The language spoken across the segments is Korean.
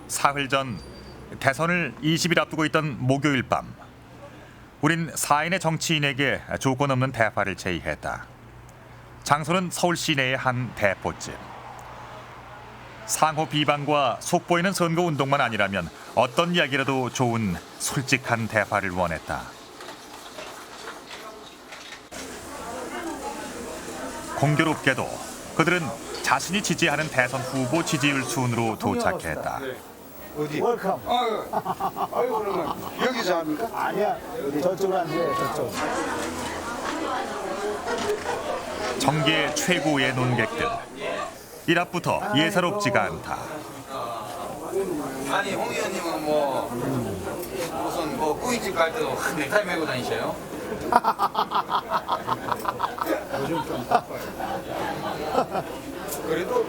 사흘 전 대선을 20일 앞두고 있던 목요일 밤, 우린 4인의 정치인에게 조건 없는 대파를 제의했다. 장소는 서울 시내의 한 대포집. 상호 비방과 속보이는 선거운동만 아니라면 어떤 이야기라도 좋은 솔직한 대화를 원했다. 공교롭게도 그들은 자신이 지지하는 대선 후보 지지율 순으로 도착했다. 어디? 웰컴. 아이고 그러면 여기서 합니까? 아니야. 저쪽으로 앉아요. 저쪽. 정계 최고의 논객들. 1합부터 예사롭지가 않다. 아니 홍 의원님은 무슨 꾸이집 갈 때도 넥타이 메고 다니셔요? 요즘 좀 바빠요. 그래도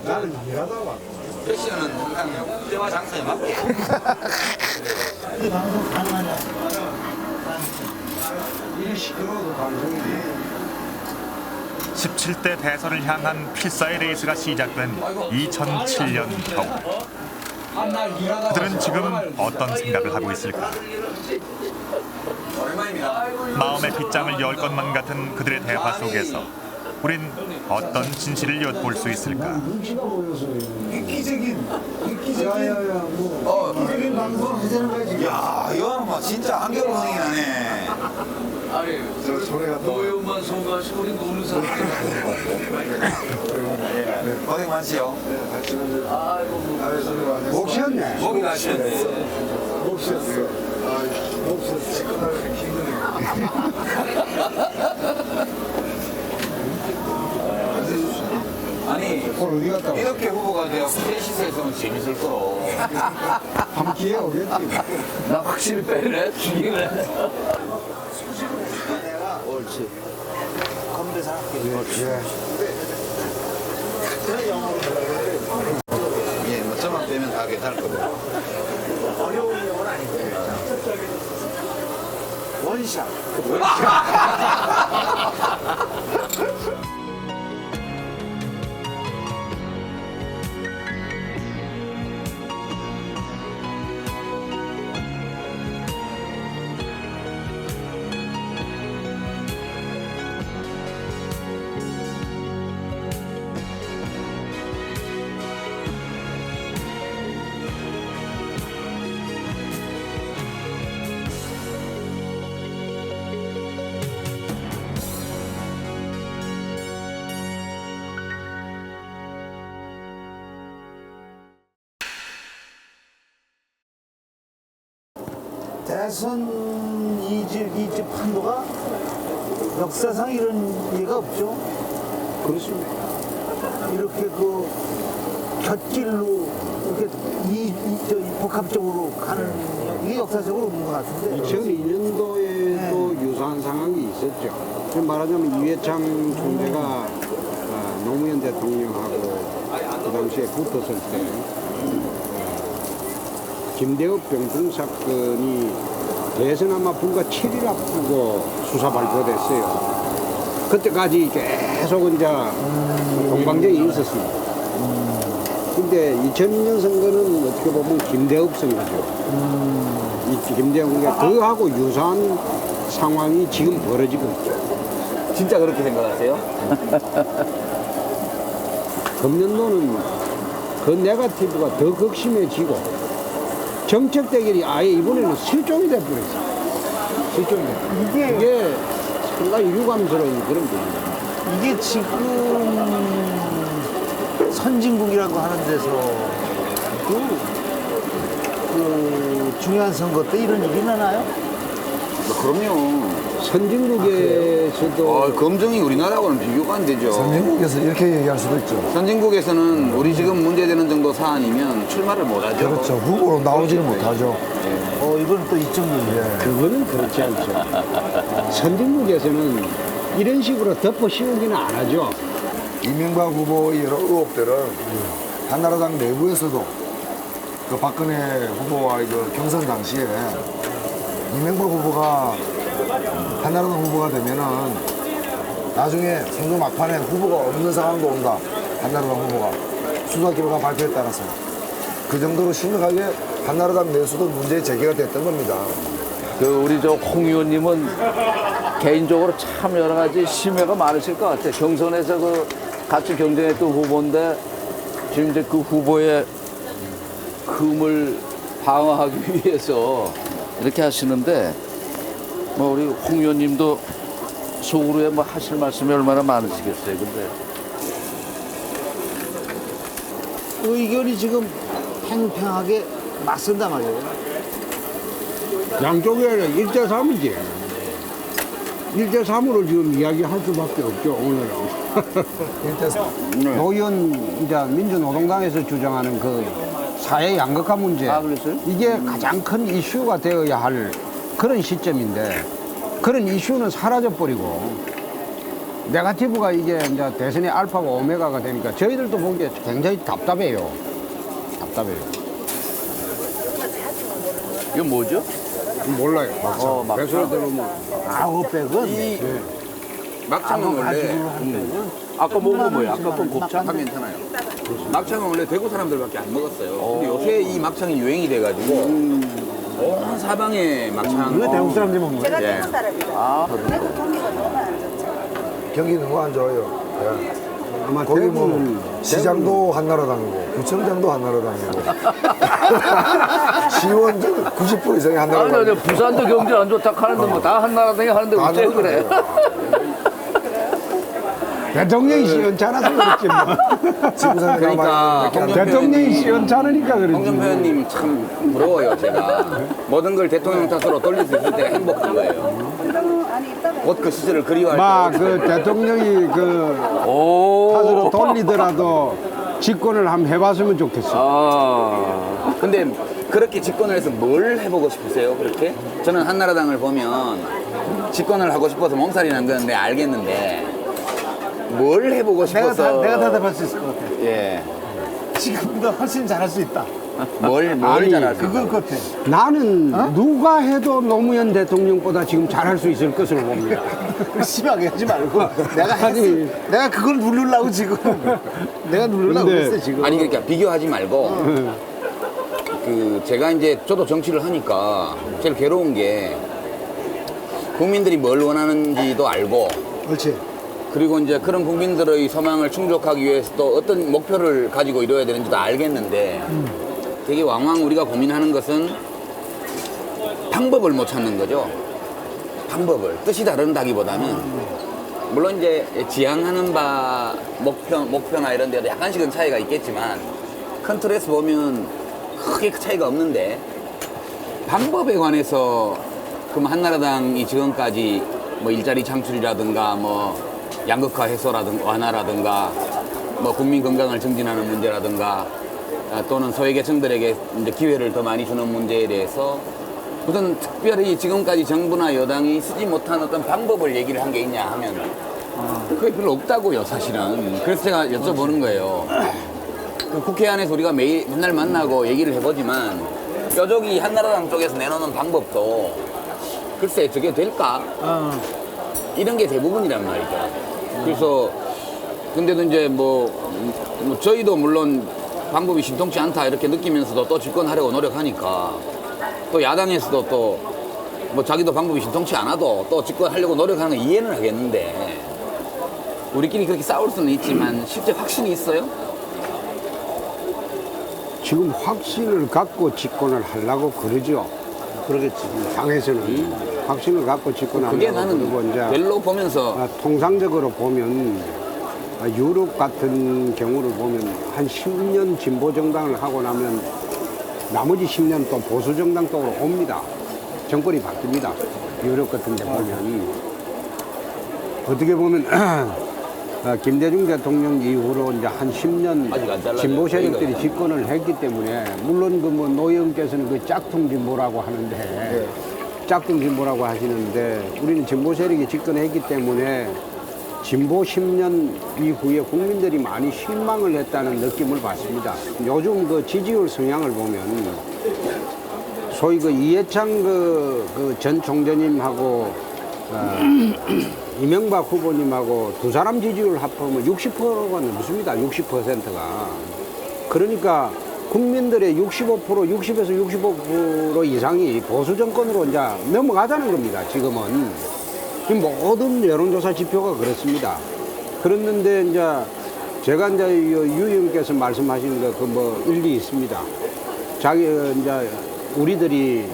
나는 일하다 왔고. 패션은 항상 때와 장소에 맞게. 이 방송 가능하냐? 일이 시끄러워도 방송이지. 17대 대선을 향한 필사의 레이스가 시작된 2007년 겨울. 그들은 지금 어떤 생각을 하고 있을까? 오랜만입니다. 마음의 빗장을 열 것만 같은 그들의 대화 속에서 우린 어떤 진실을 엿볼 수 있을까? 눈치가 보여서 획기적인 획기적인 방송 하자는 거지. 야 이거는 뭐 진짜 한겨울 흥이 나네. 아니, 저 소리가 또 노예만 소가시고 우리 노는 사람. 고생 많으시오. 목 쉬었네. 목이 나시는데. 목 쉬었어. 목 쉬었어. 치과가 이렇게 힘드네. 아니 오늘 어디 갔다 왔어? 이렇게 후보가 되어 셋이서 있으면 재밌을 거로. 한 기회 오겠지. 나 확실히 빼래, 죽이래. 옳지. 건배사 할게. 예, 뭐 저만 빼면 다 괜찮을 거고. 어려운 영어는 아니고. 원샷. 대선 이집 판도가 역사상 이런 예가 없죠. 그렇습니다. 이렇게 그 곁길로 이렇게 복합적으로 가는 이게 역사적으로 없는 것 같은데. 2002년도에도 유사한 상황이 있었죠. 말하자면 이회창 총재가 노무현 대통령하고 그 당시에 붙었을 때 김대엽 병풍 사건이 대선 아마 불과 7일 앞두고 수사 발표됐어요. 그때까지 계속 이제 공방전이 있었습니다. 근데 2002년 선거는 어떻게 보면 김대엽 선거죠. 이 김대엽과 그하고 유사한 상황이 지금 벌어지고 있죠. 진짜 그렇게 생각하세요? 금년도는 그 네거티브가 더 극심해지고 정책 대결이 아예 이번에는 실종이 돼버렸어요. 실종이 돼버렸어요. 이게 상당히 유감스러운 그런 부분입니다. 이게 지금 선진국이라고 하는 데서 그 중요한 선거 때 이런 일이 나나요? 그럼요. 선진국에서도 검증이 우리나라하고는 비교가 안 되죠. 선진국에서 이렇게 얘기할 수도 있죠. 선진국에서는 우리 지금 문제되는 정도 사안이면 출마를 못하죠. 그렇죠. 후보로 나오지는 못하죠. 이건 또 이쪽이에요. 그거는 그렇지 않죠. 선진국에서는 이런 식으로 덮어 씌우기는 안 하죠. 이명박 후보의 여러 의혹들은 한나라당 내부에서도 그 박근혜 후보와의 그 경선 당시에 이명박 후보가 한나라당 후보가 되면은 나중에 선거 막판에 후보가 없는 상황도 온다. 한나라당 후보가 수사 결과 발표에 따라서 그 정도로 심각하게 한나라당 내에서도 문제 제기가 됐던 겁니다. 우리 홍 의원님은 개인적으로 참 여러 가지 심해가 많으실 것 같아요. 경선에서 같이 경쟁했던 후보인데 지금 이제 그 후보의 금을 방어하기 위해서 이렇게 하시는데 우리 홍 의원님도 속으로 하실 말씀이 얼마나 많으시겠어요. 근데 의견이 지금 팽팽하게 맞선단 말이에요. 양쪽에 1대3이지. 1대3으로 지금 이야기할 수밖에 없죠, 오늘은. 노의원, 이제 민주노동당에서 주장하는 그 사회 양극화 문제. 그랬어요? 이게 가장 큰 이슈가 되어야 할 그런 시점인데, 그런 이슈는 사라져버리고, 네거티브가 이게 이제 대선의 알파가 오메가가 되니까 저희들도 보기에 굉장히 답답해요. 답답해요. 이건 뭐죠? 몰라요. 막창. 배수로 들어오면. 아웃백은 막창은 원래 아까 먹은 거 뭐예요? 아까 건 곱창? 괜찮아요. 막창은 원래 대구 사람들밖에 안 먹었어요. 근데 요새 이 막창이 유행이 돼가지고 온 사방에 막창. 이거 대국 사람들이 먹는 거예요? 제가 예. 대구 사람이라. 대구 경기가 너무 안 좋죠. 경기는 뭐 안 좋아요. 예. 아마 거기 뭐 대부분 시장도 한나라당이고 구청장도 한나라당이고 시원 90% 이상이 한나라당. 아니, 부산도 경제 안 좋다 하는데 다 한나라당이 하는데 어째 그래? 대통령이 시원찮아서 그렇지 뭐. 지구상에 그러니까 대통령이 시원찮으니까 그렇지. 홍준표 의원님 참 부러워요, 제가. 모든 걸 대통령 탓으로 돌릴 수 있을 때가 행복한 거예요. 아니 이따가 곧 그 시절을 그리워할 막 때. 그 대통령이 그 오. 탓으로 돌리더라도 집권을 한번 해봤으면 좋겠어. 근데 그렇게 집권을 해서 뭘 해보고 싶으세요, 그렇게? 저는 한나라당을 보면 집권을 하고 싶어서 몸살이 난 건 내 알겠는데 뭘 해보고 싶어서 내가 대답할 수 있을 것 같아. 예. 지금보다 훨씬 잘할 수 있다. 뭘 아니, 잘할 수 그걸 있어요? 같아. 나는 누가 해도 노무현 대통령보다 지금 잘할 수 있을 것으로 봅니다. 심하게 하지 말고 내가 아니. 내가 그걸 누르려고 지금 내가 누르려고 근데- 했어 지금. 아니 그러니까 비교하지 말고 그 제가 이제 저도 정치를 하니까 제일 괴로운 게 국민들이 뭘 원하는지도 알고 그렇지. 그리고 이제 그런 국민들의 소망을 충족하기 위해서 또 어떤 목표를 가지고 이뤄야 되는지도 알겠는데 되게 왕왕 우리가 고민하는 것은 방법을 못 찾는 거죠. 방법을 뜻이 다른다기보다는 물론 이제 지향하는 바 목표나 이런 데도 약간씩은 차이가 있겠지만 큰 틀에서 보면 크게 차이가 없는데 방법에 관해서 그럼 한나라당이 지금까지 뭐 일자리 창출이라든가 뭐 양극화 해소라든가 완화라든가 뭐 국민 건강을 증진하는 문제라든가 또는 소외계층들에게 이제 기회를 더 많이 주는 문제에 대해서 무슨 특별히 지금까지 정부나 여당이 쓰지 못한 어떤 방법을 얘기를 한 게 있냐 하면 그게 별로 없다고요, 사실은. 그래서 제가 여쭤보는 거예요. 그 국회 안에서 우리가 맨날 만나고 얘기를 해보지만 뾰족이 한나라당 쪽에서 내놓는 방법도 글쎄 저게 될까? 이런 게 대부분이란 말이죠. 그래서 근데도 이제 뭐 저희도 물론 방법이 신통치 않다 이렇게 느끼면서도 또 집권하려고 노력하니까 또 야당에서도 또 뭐 자기도 방법이 신통치 않아도 또 집권하려고 노력하는 거 이해는 하겠는데 우리끼리 그렇게 싸울 수는 있지만 실제 확신이 있어요? 지금 확신을 갖고 집권을 하려고 그러죠. 그러겠지. 당에서는 확신을 갖고 집권하려고 그게 그러고 나는 이제 별로 보면서 통상적으로 보면 유럽 같은 경우를 보면 한 10년 진보 정당을 하고 나면 나머지 10년 또 보수 정당 쪽으로 옵니다. 정권이 바뀝니다. 유럽 같은 데 보면 어떻게 보면 김대중 대통령 이후로 이제 한 10년 아직 안 잘라요. 진보 세력들이 여기가. 집권을 했기 때문에 물론 그 뭐 노영께서는 그 짝퉁 진보라고 하는데 짝퉁 진보라고 하시는데 우리는 진보 세력이 집권했기 때문에 진보 10년 이후에 국민들이 많이 실망을 했다는 느낌을 받습니다. 요즘 그 지지율 성향을 보면 소위 그 이해창 그 전 총재님하고 이명박 후보님하고 두 사람 지지율 합하면 60%가 넘습니다. 60%가. 그러니까 국민들의 65%, 60에서 65% 이상이 보수 정권으로 이제 넘어가자는 겁니다. 지금은. 지금 모든 여론조사 지표가 그렇습니다. 그랬는데 이제 제가 이제 유 의원께서 말씀하신 거 그 뭐 일리 있습니다. 자기 이제 우리들이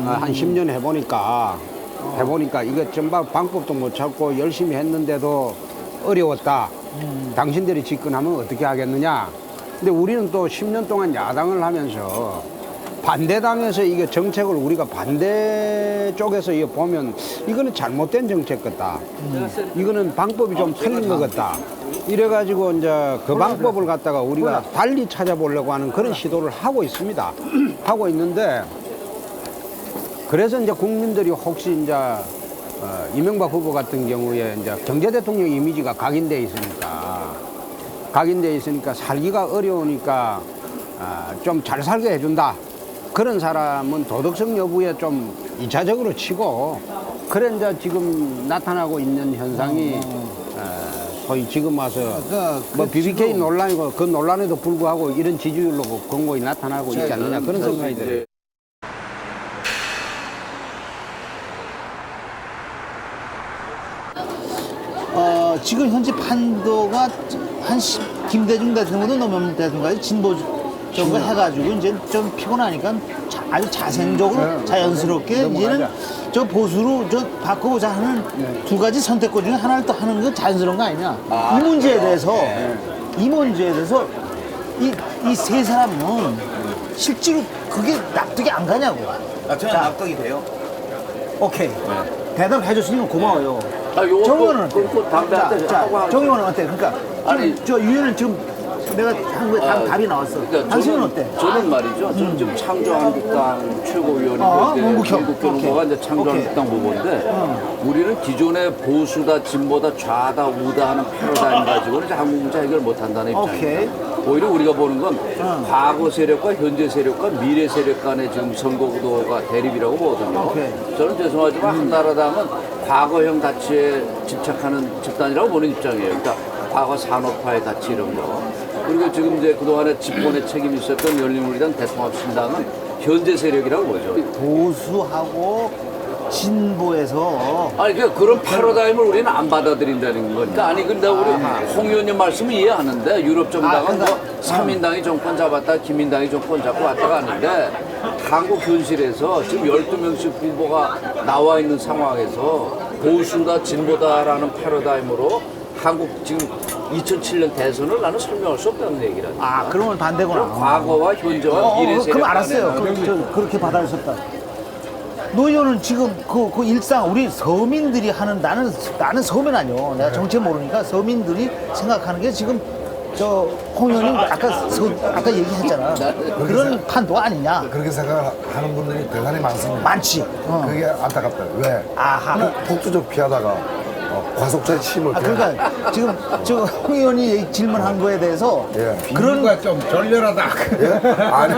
한 10년 해보니까 이거 전반 방법도 못 찾고 열심히 했는데도 어려웠다. 당신들이 집권하면 어떻게 하겠느냐. 근데 우리는 또 10년 동안 야당을 하면서 반대당에서 이게 정책을 우리가 반대 쪽에서 이거 보면 이거는 잘못된 정책 같다. 이거는 방법이 좀 틀린 것 같다. 이래가지고 이제 그 방법을 갖다가 우리가 달리 찾아보려고 하는 그런 시도를 하고 있습니다. 하고 있는데 그래서 이제 국민들이 혹시 이제 이명박 후보 같은 경우에 이제 경제 대통령 이미지가 각인돼 있으니까 살기가 어려우니까 좀 잘 살게 해준다. 그런 사람은 도덕성 여부에 좀 2차적으로 치고 그래 이제 지금 나타나고 있는 현상이 소위 지금 와서 뭐 BBK 논란이고 그 논란에도 불구하고 이런 지지율로 공고히 나타나고 있지 않느냐 그런 생각이 들어요. 지금 현재 판도가 김대중 대통령도 노무현 대통령까지 진보 쪽을 해가지고 이제 좀 피곤하니까 아주 자생적으로 자연스럽게 이제는 저 보수로 저 바꿔보자 하는 두 가지 선택권 중에 하나를 또 하는 건 자연스러운 거 아니냐. 이 문제에 대해서 이 세 사람은 실제로 그게 납득이 안 가냐고. 저는 납득이 돼요. 오케이. 대답해 줬으니까 고마워요. 요거 정의원은 어때? 그 담배한테 하고 하는 정의원은 어때? 그러니까 아니, 저 유엔은 지금 내가 한 거에 답이 나왔어. 그러니까 당신은 어때? 저는 말이죠. 저는 지금 창조한국당 최고위원이고 문국현. 국회의원과 이제 창조한국당 후보인데 우리는 기존의 보수다 진보다 좌다 우다 하는 패러다임 가지고는 이제 한국 문제 해결 못한다는 입장입니다. 오히려 우리가 보는 건 과거 세력과 현재 세력과 미래 세력 간의 지금 선거 구도가 대립이라고 보거든요. 저는 죄송하지만 한나라당은 과거형 가치에 집착하는 집단이라고 보는 입장이에요. 그러니까 과거 산업화의 가치 이런 거. 그리고 지금 이제 그동안에 집권의 책임이 있었던 열린우리당 대통합신당은 현재 세력이라고 보죠. 보수하고 진보에서 아니 그런 패러다임을 우리는 안 받아들인다는 거니까. 아니 근데 우리 홍 의원님 말씀은 이해하는데 유럽 정당은 뭐 3인당이 정권 잡았다 김인당이 정권 잡고 왔다 가는데 한국 현실에서 지금 12명씩 후보가 나와 있는 상황에서 보수다 진보다라는 패러다임으로 한국 지금 2007년 대선을 나는 설명할 수 없다는 얘기라. 그러면 반대구나. 과거와 현재와 미래 세력. 그럼 알았어요. 그렇게 받아줬다. 노 의원은 지금 그 일상 우리 서민들이 하는 나는 서민 아니요. 내가 정치 모르니까 서민들이 생각하는 게 지금 저 홍 의원님 아까 얘기했잖아. 그런 판도가 아니냐. 그렇게 생각하는 분들이 대단히 많습니다. 많지. 그게 안타깝다. 왜? 아하. 폭주적 피하다가 과속자의 침을 그러니까 지금 저 홍 의원이 질문한 거에 대해서 그런 거가 좀 졸렬하다. 아니,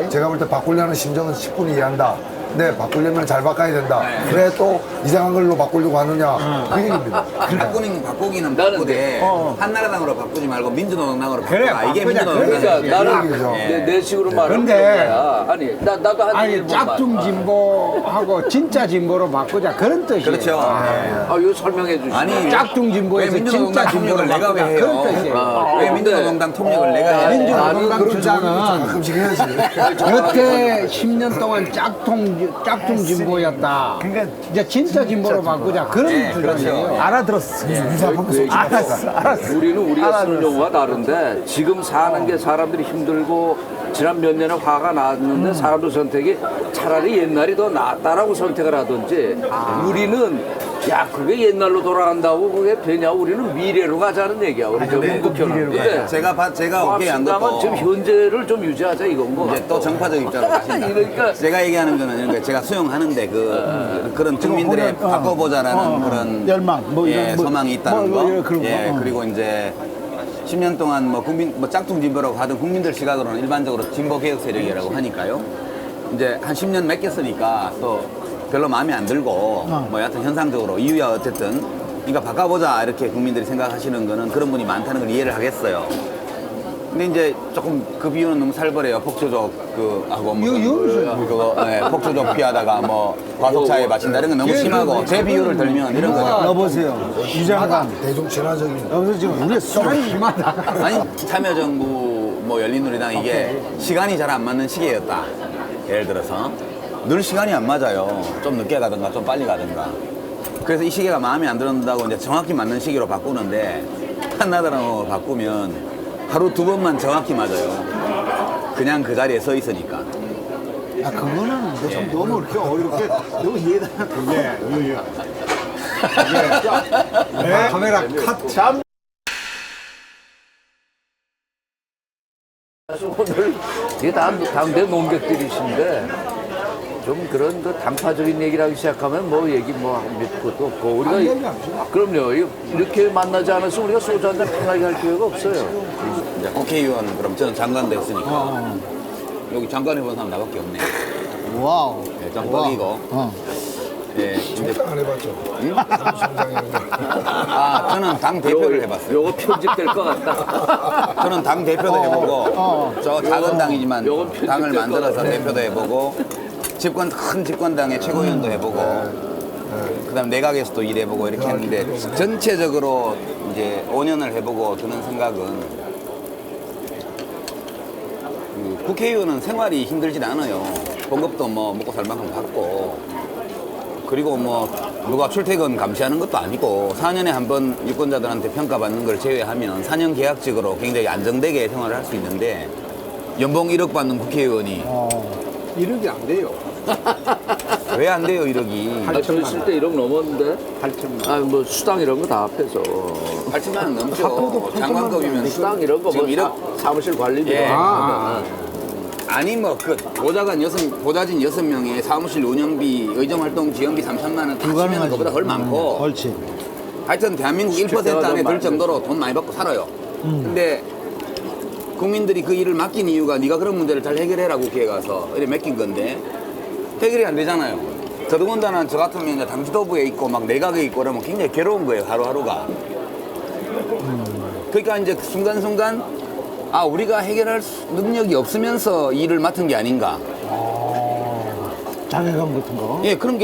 제가 볼 때 바꾸려는 심정은 10분이 이해한다. 네, 바꾸려면 잘 바꿔야 된다. 그래 또 이상한 걸로 바꾸려고 하느냐. 그 얘기입니다. 바꾸기는 바꾸되 한나라당으로 바꾸지 말고 민주노동당으로 바꾸라. 이게 그러니까 민주노동당. 나는 내 식으로 말하는 근데 거야. 아니 나도 한 짝퉁 진보하고 진짜 진보로 바꾸자 그런 뜻이에요. 그렇죠. 이거 설명해 주시죠. 아니 짝퉁 진보에서 왜 민주노동당 진짜 진보로 통역을 내가 왜 해요? 그런 뜻이에요. 왜 민주노동당 통역을 내가 해야 돼? 민주노동당 주장은 가끔씩 해야지. 여태 10년 동안 짝퉁 진보였다. 그러니까 이제 진짜 진보로 바꾸자 그런 주장이에요. 알아들었어. 알았어. 우리가 쓰는 용어가 다른데 지금 사는 게 사람들이 힘들고 지난 몇 년에 화가 났는데 사람들 선택이 차라리 옛날이 더 낫다라고 선택을 하든지 우리는 야 그게 옛날로 돌아간다고 그게 되냐 우리는 미래로 가자는 얘기야. 우리 저 문국현은. 근데 제가 오케이 한 것도 지금 현재를 좀 유지하자 이건 거. 이제 또 정파적 입장으로 가신다. 그러니까 제가 얘기하는 거는 그러니까 제가 수용하는데 그런 국민들의 바꿔보자라는 그런 열망, 뭐 이런 뭐, 소망이 있다는 뭐 거. 이런 그런 거. 그리고 이제 10년 동안 뭐 짝퉁 진보라고 하던 국민들 시각으로는 일반적으로 진보 개혁 세력이라고 하니까요. 이제 한 10년 맡겼으니까 또 별로 마음에 안 들고 뭐 여하튼 현상적으로 이유야 어쨌든 그러니까 바꿔보자 이렇게 국민들이 생각하시는 거는 그런 분이 많다는 걸 이해를 하겠어요. 근데 이제 조금 그 비유는 너무 살벌해요. 폭주족 하고 그거 폭주족 피하다가 뭐 과속차에 마친다 이런 건 너무 심하고 제 비유를 들면 이런 거죠. 여보세요. 유장관. 대중 친화적인. 여보세요 지금 우리 술이 심하다. 아니 참여정부 뭐 열린우리당 이게 시간이 잘 안 맞는 시기였다. 예를 들어서 늘 시간이 안 맞아요. 좀 늦게 가든가 좀 빨리 가든가. 그래서 이 시기가 마음에 안 들었다고 이제 정확히 맞는 시기로 바꾸는데 한나라당으로 바꾸면 하루 2번만 정확히 맞아요. 그냥 그 자리에 서 있으니까. 아 그거는 근데 좀 너무 이렇게 어렵게 너무 이해다. 카메라 컷. 오늘 이게 다 당대 농객들이신데 좀 그런 그 당파적인 얘기를 하기 시작하면 뭐 얘기 뭐 몇 것도 없고 우리가 그럼요 이렇게 만나지 않았으면 우리가 소주 한잔 편하게 할 기회가 없어요. 이제 국회의원 그럼 저는 장관 됐으니까 여기 장관 해본 사람 나밖에 없네. 와우. 네, 짱박이고. 네, 근데 안 해봤죠. 성장하는 거. 아 저는 당 대표를 해봤어요. 요거 편집될 것 같다. 저는 당 대표도 해보고 저 작은 당이지만 요건 편집될 당을 것 만들어서 같아. 대표도 해보고 큰 집권당의 최고위원도 해보고 그다음 내각에서도 일해보고 이렇게 했는데 전체적으로 이제 5년을 해보고 드는 생각은 국회의원은 생활이 힘들진 않아요. 봉급도 뭐 먹고 살 만큼 받고 그리고 뭐 누가 출퇴근 감시하는 것도 아니고 4년에 한 번 유권자들한테 평가받는 걸 제외하면 4년 계약직으로 굉장히 안정되게 생활을 할 수 있는데 연봉 1억 받는 국회의원이 1억이 안 돼요. 왜 안 돼요 1억이? 저 있을 때 1억 넘었는데 8천만. 아 뭐 수당 이런 거 다 합해서 8천만 원 넘죠. 장관급이면 수당 이런 거 뭐 지금 1억 사무실 관리비 예. 하면 아니 뭐 그 보좌진 6명에 사무실 운영비, 의정활동 지원비 3천만 원 다 치면 그거보다 덜 많고 옳지. 하여튼 대한민국 1% 안에 들 정도로 돈 많이 받고 살아요. 근데 국민들이 그 일을 맡긴 이유가 네가 그런 문제를 잘 해결해라 국회에 가서 이렇게 맡긴 건데 해결이 안 되잖아요. 더더군다나 저 같으면 이제 당 지도부에 있고 막 내각에 있고 그러면 굉장히 괴로운 거예요 하루하루가. 그러니까 이제 순간순간 아 우리가 해결할 능력이 없으면서 일을 맡은 게 아닌가. 자괴감 같은 거. 예, 그런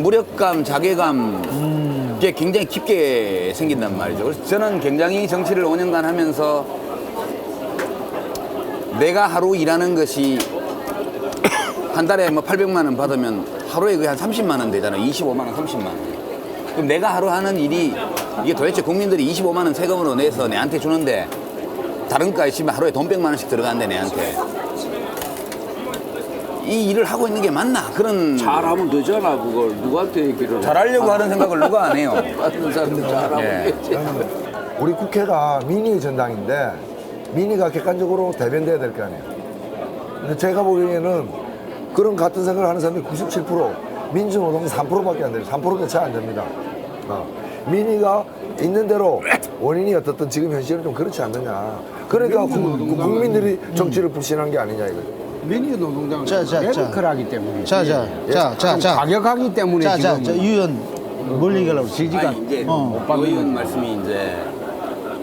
무력감, 자괴감, 게 굉장히 깊게 생긴단 말이죠. 그래서 저는 굉장히 정치를 5년간 하면서 내가 하루 일하는 것이 한 달에 뭐 800만 원 받으면 하루에 거의 한 30만 원 되잖아요. 25만 원, 30만 원. 그럼 내가 하루 하는 일이 이게 도대체 국민들이 25만 원 세금으로 내서 내한테 주는데 다른 과에 치면 하루에 돈 100만 원씩 들어간대 내한테. 이 일을 하고 있는 게 맞나? 그런 잘하면 되잖아 그걸 누구한테 얘기를 해. 잘하려고 하는 생각을 누가 안 해요. 다른 사람들 잘하면 예. 되지. 우리 국회가 미니 전당인데 미니가 객관적으로 대변돼야 될 거 아니에요. 근데 제가 보기에는 그런 같은 생각을 하는 사람이 97%, 민주노동은 3%밖에 안 돼요. 3%도 채 안 됩니다. 미니가 있는 대로 원인이 어떻든 지금 현실은 좀 그렇지 않느냐. 그러니까 국민들이 정치를 불신한 게 아니냐 이거죠. 민주노동당은 자, 레드컬하기 때문에. 자. 가격하기 때문에 자, 지금 유 의원 뭘 얘기하려고 지지가. 아니, 이제 의원 말씀이 이제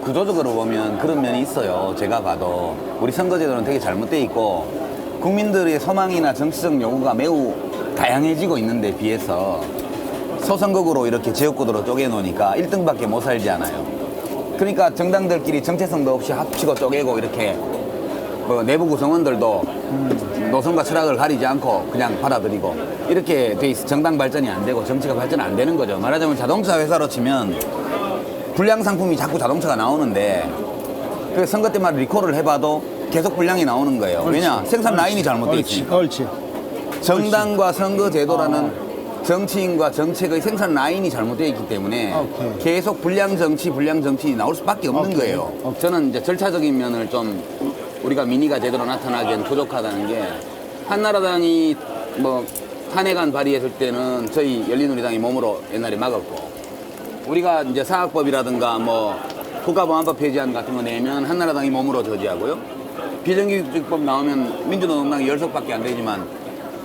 구조적으로 보면 그런 면이 있어요. 제가 봐도 우리 선거제도는 되게 잘못돼 있고 국민들의 소망이나 정치적 요구가 매우 다양해지고 있는데 비해서 소선거구로 이렇게 지역구도로 쪼개놓으니까 1등밖에 못 살지 않아요. 그러니까 정당들끼리 정체성도 없이 합치고 쪼개고 이렇게 뭐 내부 구성원들도 노선과 철학을 가리지 않고 그냥 받아들이고 이렇게 돼 있어. 정당 발전이 안 되고 정치가 발전 안 되는 거죠. 말하자면 자동차 회사로 치면 불량 상품이 자꾸 자동차가 나오는데 그 선거 때마다 리콜을 해봐도 계속 불량이 나오는 거예요. 왜냐? 생산 라인이 잘못돼 있으니까. 옳지. 정당과 선거 제도라는 정치인과 정책의 생산 라인이 잘못되어 있기 때문에 오케이. 계속 불량 정치 나올 수밖에 없는 거예요. 저는 이제 절차적인 면을 좀 우리가 민의가 제대로 나타나기엔 부족하다는 게 한나라당이 뭐 탄핵안 발의했을 때는 저희 열린우리당이 몸으로 옛날에 막았고 우리가 이제 사학법이라든가 뭐 국가보안법 폐지안 같은 거 내면 한나라당이 몸으로 저지하고요. 비정규직법 나오면 민주노동당이 10석밖에 안 되지만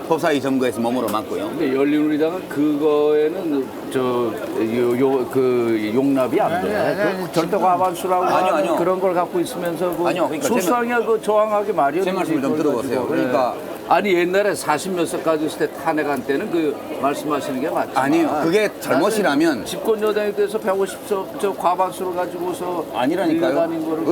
법사위 점거에서 몸으로 맞고요. 근데 열린우리당은 그거에는 그 용납이 안 돼. 그 절대 과반수라고 아니요, 하는 아니요. 그런 걸 갖고 있으면서 그 아니요, 그러니까 소수당이 그 저항하기 마련이지. 제 말씀 좀 그걸 들어보세요. 가지고. 그러니까 아니 옛날에 40몇 석까지 있을 때 탄핵한 때는 그 말씀하시는 게 맞지만 아니요, 그게 잘못이라면 집권 여당에 대해서 150석 저 과반수를 가지고서 아니라니까요. 일반인 거를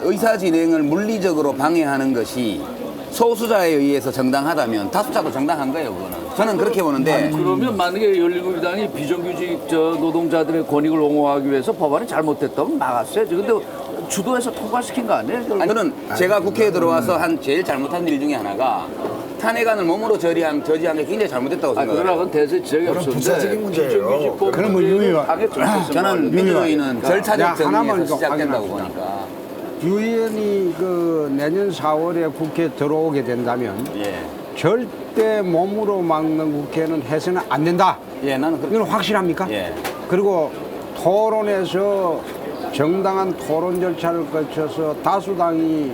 의사 진행을 물리적으로 방해하는 것이 소수자에 의해서 정당하다면 다수자도 정당한 거예요, 그거는. 저는 그렇게 보는데 그러면 만약에 열린우리당이 비정규직 노동자들의 권익을 옹호하기 위해서 법안이 잘못됐다면 막았어야지. 근데 주도해서 통과시킨 거 아니에요? 결국? 저는 제가 국회에 들어와서 한 제일 잘못한 일 중에 하나가 탄핵안을 몸으로 저지한 게 굉장히 잘못됐다고 생각해요. 그러라고는 대세 지적이 없었는데 부차적인 문제예요. 비정규직법 그럼 뭐 유의원. 저는 민주주의는 절차적 하나만 정의에서 좀 시작된다고 확인합시다. 보니까. 유 의원이 그 내년 4월에 국회에 들어오게 된다면 예. 절대 몸으로 막는 국회는 해서는 안 된다. 예, 나는 이건 확실합니까? 예. 그리고 토론에서 정당한 토론 절차를 거쳐서 다수당이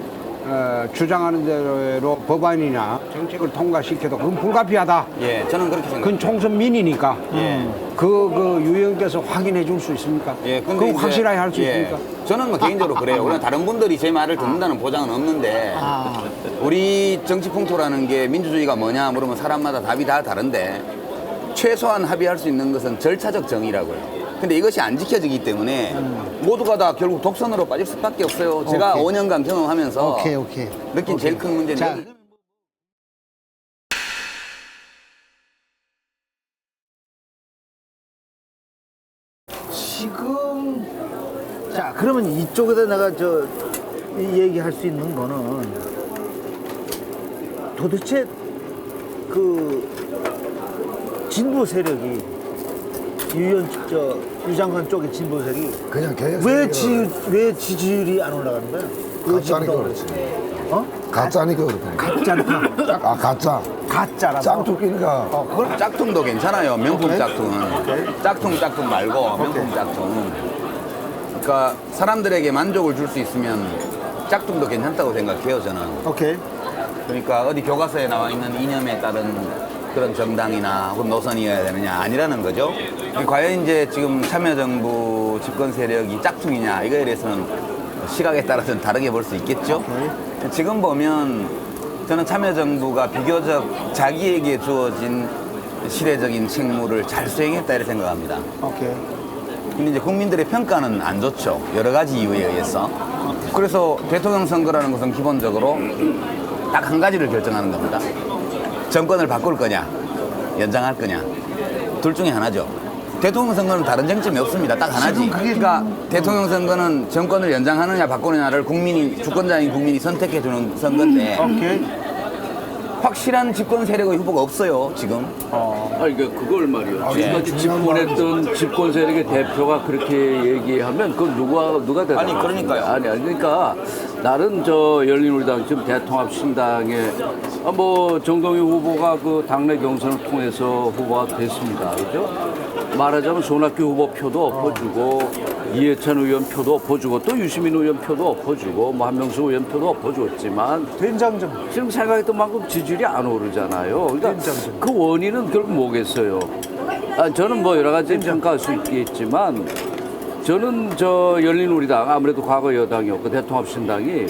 주장하는 대로 법안이나 정책을 통과시켜도 그건 불가피하다. 예, 저는 그렇게 생각합니다. 그건 총선 민이니까. 그 유형께서 확인해 줄 수 있습니까? 예, 근데 그건 이제- 확실하게 할 수 예, 있습니까? 저는 뭐 개인적으로 그래요. 그냥 다른 분들이 제 말을 듣는다는 보장은 없는데 우리 정치 풍토라는 게 민주주의가 뭐냐 물으면 사람마다 답이 다 다른데 최소한 합의할 수 있는 것은 절차적 정의라고요. 근데 이것이 안 지켜지기 때문에 모두가 다 결국 독선으로 빠질 수밖에 없어요. 제가 5년간 경험하면서 오케이. 느낀 제일 큰 문제는 자, 지금 자 그러면 이쪽에다 내가 이 얘기할 수 있는 거는 도대체 그 진보 세력이 유 장관 쪽의 진보 세력이 그냥 개혁 왜 지지율이 안 올라가는 거야? 가짜니까 그렇지. 어? 가짜니까 그렇다. 가짜니까 아 가짜. 가짜라고. 짱투끼니까. 그걸 짝퉁도 괜찮아요. 명품 오케이. 짝퉁은. 짝퉁 말고 명품 짝퉁. 그러니까 사람들에게 만족을 줄 수 있으면 짝퉁도 괜찮다고 생각해요, 저는. 오케이. 그러니까 어디 교과서에 나와 있는 이념에 따른 그런 정당이나 혹은 노선이어야 되느냐 아니라는 거죠. 과연 이제 지금 참여정부 집권 세력이 짝퉁이냐 이거에 대해서는 시각에 따라서는 다르게 볼 수 있겠죠. 지금 보면 저는 참여정부가 비교적 자기에게 주어진 시대적인 책무를 잘 수행했다 이렇게 생각합니다. 오케이. 근데 이제 국민들의 평가는 안 좋죠. 여러 가지 이유에 의해서. 그래서 대통령 선거라는 것은 기본적으로 딱 한 가지를 결정하는 겁니다. 정권을 바꿀 거냐, 연장할 거냐. 둘 중에 하나죠. 대통령 선거는 다른 쟁점이 없습니다. 딱 하나지. 그러니까 대통령 선거는 정권을 연장하느냐 바꾸느냐를 주권자인 국민이 선택해 주는 선거인데 확실한 집권 세력의 후보가 없어요, 지금. 아니 그러니까 그걸 말이요. 지금까지 집권했던 집권 세력의 대표가 그렇게 얘기하면 그건 누가 대답? 아니, 그러니까요. 아니 그러니까 나는 열린우리당 지금 대통합신당에 뭐 정동희 후보가 그 당내 경선을 통해서 후보가 됐습니다, 그죠? 말하자면 손학규 후보 표도 엎어주고 이해찬 의원 표도 엎어주고 또 유시민 의원 표도 엎어주고 뭐 한명수 의원 표도 엎어줬지만 된장점. 지금 생각했던 만큼 지지율이 안 오르잖아요. 그러니까 그 원인은 결국 뭐겠어요? 저는 뭐 여러 가지 평가할 수 있겠지만 저는 열린우리당 아무래도 과거 여당이었고 대통합신당이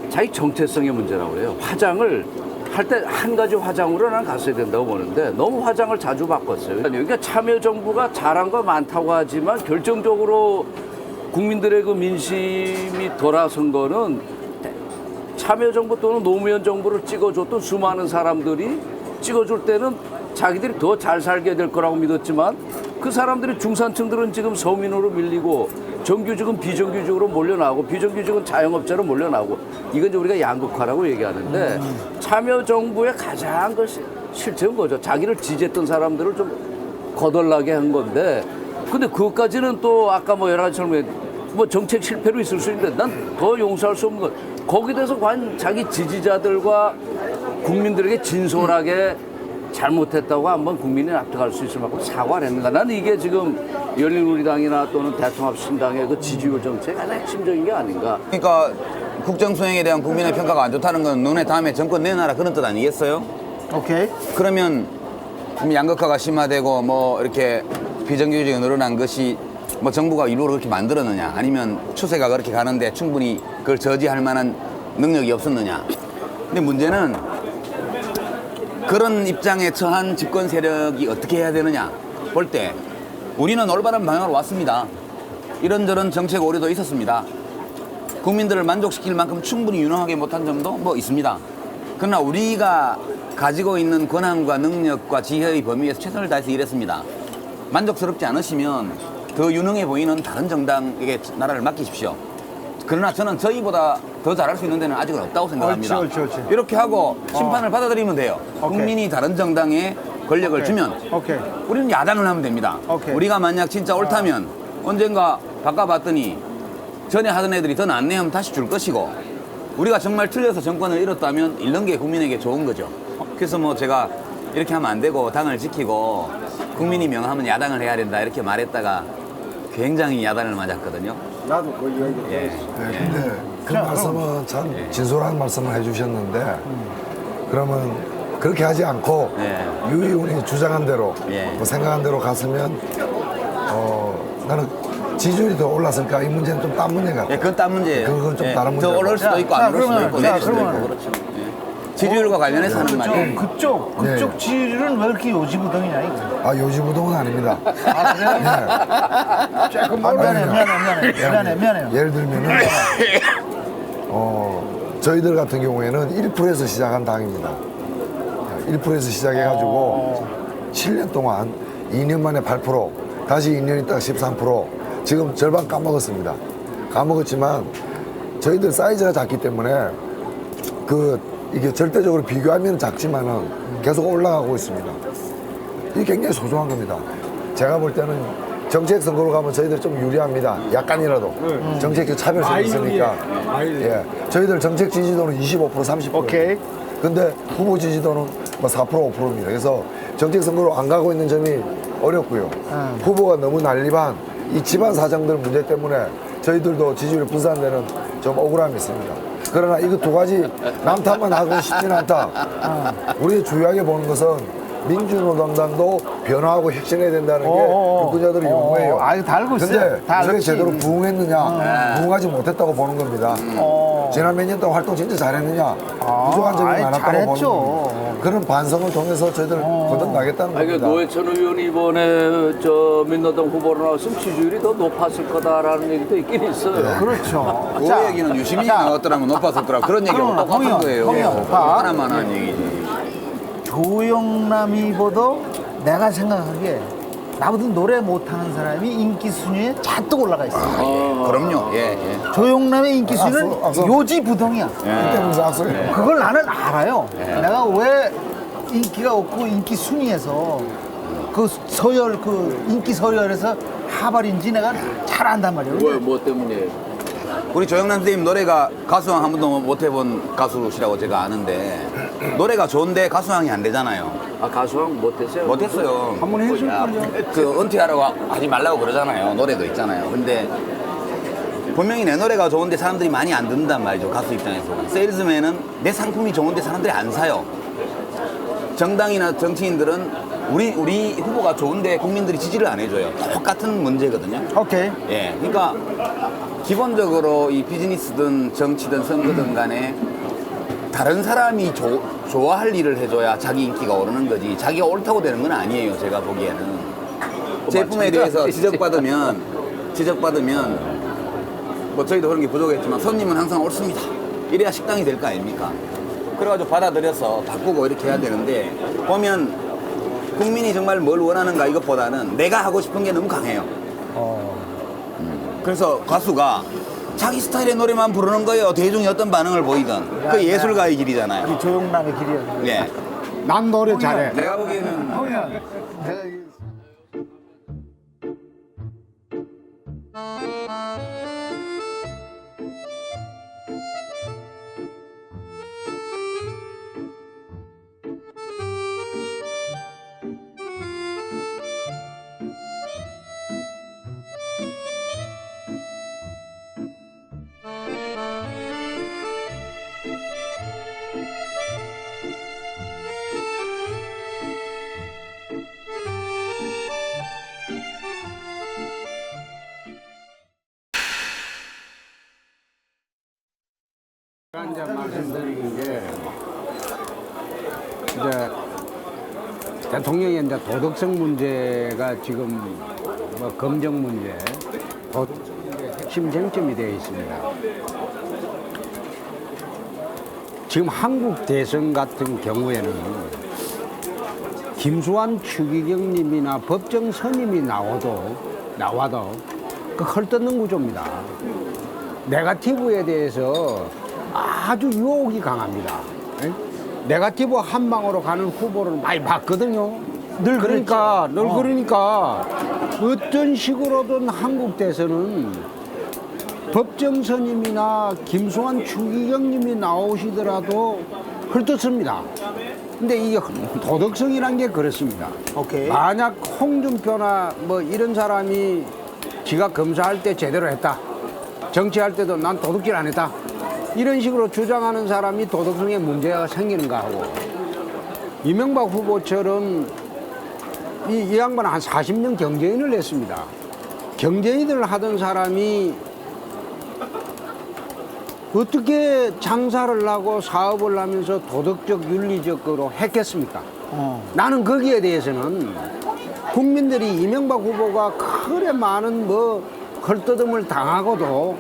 자기 정체성의 문제라고 그래요. 화장을 할 때 한 가지 화장으로 난 갔어야 된다고 보는데 너무 화장을 자주 바꿨어요. 그러니까 참여정부가 잘한 거 많다고 하지만 결정적으로 국민들의 그 민심이 돌아선 거는 참여정부 또는 노무현 정부를 찍어줬던 수많은 사람들이 찍어줄 때는 자기들이 더 잘 살게 될 거라고 믿었지만 그 사람들이 중산층들은 지금 서민으로 밀리고 정규직은 비정규직으로 몰려나오고 비정규직은 자영업자로 몰려나오고 이건 이제 우리가 양극화라고 얘기하는데 참여정부의 가장 그 실체인 거죠. 자기를 지지했던 사람들을 좀 거덜나게 한 건데 근데 그것까지는 또 아까 뭐 여러 가지처럼 뭐 정책 실패로 있을 수 있는데 난 더 용서할 수 없는 건 거기에 대해서 과연 자기 지지자들과 국민들에게 진솔하게 잘못했다고 한번 국민이 납득할 수 있을 만큼 사과를 했는가. 나는 이게 지금 열린우리당이나 또는 대통합신당의 그 지지율 정책의 가장 핵심적인 게 아닌가. 그러니까 국정 수행에 대한 국민의 평가가 안 좋다는 건 너네 다음에 정권 내놔라 그런 뜻 아니겠어요? 오케이. 그러면 양극화가 심화되고 뭐 이렇게 비정규직이 늘어난 것이 뭐 정부가 일부러 그렇게 만들었느냐 아니면 추세가 그렇게 가는데 충분히 그걸 저지할 만한 능력이 없었느냐. 근데 문제는 그런 입장에 처한 집권 세력이 어떻게 해야 되느냐 볼 때 우리는 올바른 방향으로 왔습니다. 이런저런 정책 오류도 있었습니다. 국민들을 만족시킬 만큼 충분히 유능하게 못한 점도 뭐 있습니다. 그러나 우리가 가지고 있는 권한과 능력과 지혜의 범위에서 최선을 다해서 일했습니다. 만족스럽지 않으시면 더 유능해 보이는 다른 정당에게 나라를 맡기십시오. 그러나 저는 저희보다 더 잘할 수 있는 데는 아직은 없다고 생각합니다. 옳지. 이렇게 하고 심판을 받아들이면 돼요. 오케이. 국민이 다른 정당에 권력을 오케이. 주면 오케이. 우리는 야당을 하면 됩니다. 오케이. 우리가 만약 진짜 옳다면 언젠가 바꿔봤더니 전에 하던 애들이 더 낫네 하면 다시 줄 것이고 우리가 정말 틀려서 정권을 잃었다면 잃는 게 국민에게 좋은 거죠. 그래서 뭐 제가 이렇게 하면 안 되고 당을 지키고 국민이 명하면 야당을 해야 된다 이렇게 말했다가 굉장히 야단을 맞았거든요. 나도 그 얘기. 예. 네, 근데 그 말씀은 참 진솔한 말씀을 해주셨는데 그러면 그렇게 하지 않고 예. 유 의원이 주장한 대로 예. 뭐 생각한 대로 갔으면 나는 지지율이 더 올랐을까 이 문제는 좀 딴 문제 같아요. 예, 그건 딴 문제예요. 그건 좀 예, 다른 더 문제고. 오를 수도 있고 자, 안 오를 수도 그러면, 있고 자, 내릴 수도 있고 그러면. 그렇죠. 예. 지지율과 관련해서 하는 말이에요. 그쪽 네. 지지율은 왜 이렇게 요지부동이냐 이거. 아 요지부동은 아닙니다. 아 그래요? 네. 조금 미안해요. 예를 들면은 저희들 같은 경우에는 1%에서 시작한 당입니다. 1%에서 시작해가지고 7년 동안 2년 만에 8%, 다시 2년 있다가 13%, 지금 절반 까먹었습니다. 까먹었지만 저희들 사이즈가 작기 때문에 이게 절대적으로 비교하면 작지만은 계속 올라가고 있습니다. 이게 굉장히 소중한 겁니다. 제가 볼 때는 정책 선거로 가면 저희들 좀 유리합니다. 약간이라도 정책 차별성이 있으니까. 예, 저희들 정책 지지도는 25%, 30%. 오케이. 근데 후보 지지도는 뭐 4%, 5%입니다. 그래서 정책 선거로 안 가고 있는 점이 어렵고요. 후보가 너무 난립한 이 집안 사정들 문제 때문에 저희들도 지지율이 분산되는 좀 억울함이 있습니다. 그러나 이거 두 가지 남탓만 하고 싶지는 않다. 우리 주요하게 보는 것은 민주노동당도 변화하고 혁신해야 된다는 게 유권자들의 요구예요. 아, 이거 다 알고 있어요. 근데 다 그게 알지. 제대로 부응했느냐, 부응하지 못했다고 보는 겁니다. 지난 몇 년 동안 활동 진짜 잘했느냐, 부족한 점이 아이, 많았다고 보는 잘했죠. 겁니다. 그런 반성을 통해서 저희들 거듭나겠다는 아니, 그 겁니다. 노회찬 의원이 이번에 저 민노당 후보로 나왔으면 지지율이 더 높았을 거다라는 얘기도 있긴 있어요. 그렇죠. 그 얘기는 유시민이 나왔더라면 높았었더라. 그런 얘기하고 그럼, 똑같은 거예요. 홍영, 봐. 하나만 한 얘기지. 조영남이보다 내가 생각하기에 나보다 노래 못하는 사람이 인기 순위에 잔뜩 올라가 있어. 그럼요. 예, 예. 조영남의 인기 순위는 악수. 요지부동이야. 이때면서 악수를 그걸 나는 알아요. 내가 왜 인기가 없고 인기 순위에서 그 서열 그 인기 서열에서 하발인지 내가 잘 안단 말이에요. 뭐 때문에? 우리 조영남 선생님 노래가 가수왕 한 번도 못 해본 가수시라고 제가 아는데 노래가 좋은데 가수왕이 안 되잖아요. 아, 가수왕 못했어요? 못했어요. 한번 해줄걸요. 그 은퇴하라고 하지 말라고 그러잖아요. 노래도 있잖아요. 근데 분명히 내 노래가 좋은데 사람들이 많이 안 듣는단 말이죠. 가수 입장에서. 세일즈맨은 내 상품이 좋은데 사람들이 안 사요. 정당이나 정치인들은 우리 후보가 좋은데 국민들이 지지를 안 해줘요. 똑같은 문제거든요. 오케이. 예, 그러니까 기본적으로 이 비즈니스든 정치든 선거든 간에 다른 사람이 좋아할 일을 해줘야 자기 인기가 오르는 거지 자기가 옳다고 되는 건 아니에요. 제가 보기에는 제품에 대해서 지적받으면 뭐 저희도 그런 게 부족했지만 손님은 항상 옳습니다. 이래야 식당이 될 거 아닙니까? 그래가지고 받아들여서 바꾸고 이렇게 해야 되는데 보면 국민이 정말 뭘 원하는가 이것보다는 내가 하고 싶은 게 너무 강해요. 그래서 가수가 자기 스타일의 노래만 부르는 거예요. 대중이 어떤 반응을 보이든. 그 예술가의 길이잖아요. 이 조영남의 길이야. 예. 난 노래 잘해. 내가 보기에는 내가 이- 제가 이제 말씀드리는 게 이제 대통령의 이제 도덕성 문제가 지금 뭐 검정 문제, 도덕성 문제 핵심 쟁점이 되어 있습니다. 지금 한국 대선 같은 경우에는 김수환 추기경님이나 법정 선임이 나와도 그 헐뜯는 구조입니다. 네거티브에 대해서 아주 유혹이 강합니다. 예? 네거티브 한 방으로 가는 후보를 많이 봤거든요. 늘 그러니까 어떤 식으로든 한국 대선은 법정 선임이나 김수환 추기경님이 나오시더라도 헐뜯습니다. 근데 이게 도덕성이란 게 그렇습니다. 오케이. 만약 홍준표나 뭐 이런 사람이 지가 검사할 때 제대로 했다. 정치할 때도 난 도둑질 안 했다. 이런 식으로 주장하는 사람이 도덕성에 문제가 생기는가 하고, 이명박 후보처럼 이 양반은 한 40년 경제인을 했습니다. 경제인을 하던 사람이 어떻게 장사를 하고 사업을 하면서 도덕적 윤리적으로 했겠습니까? 나는 거기에 대해서는 국민들이 이명박 후보가 그래 많은 뭐 헐뜯음을 당하고도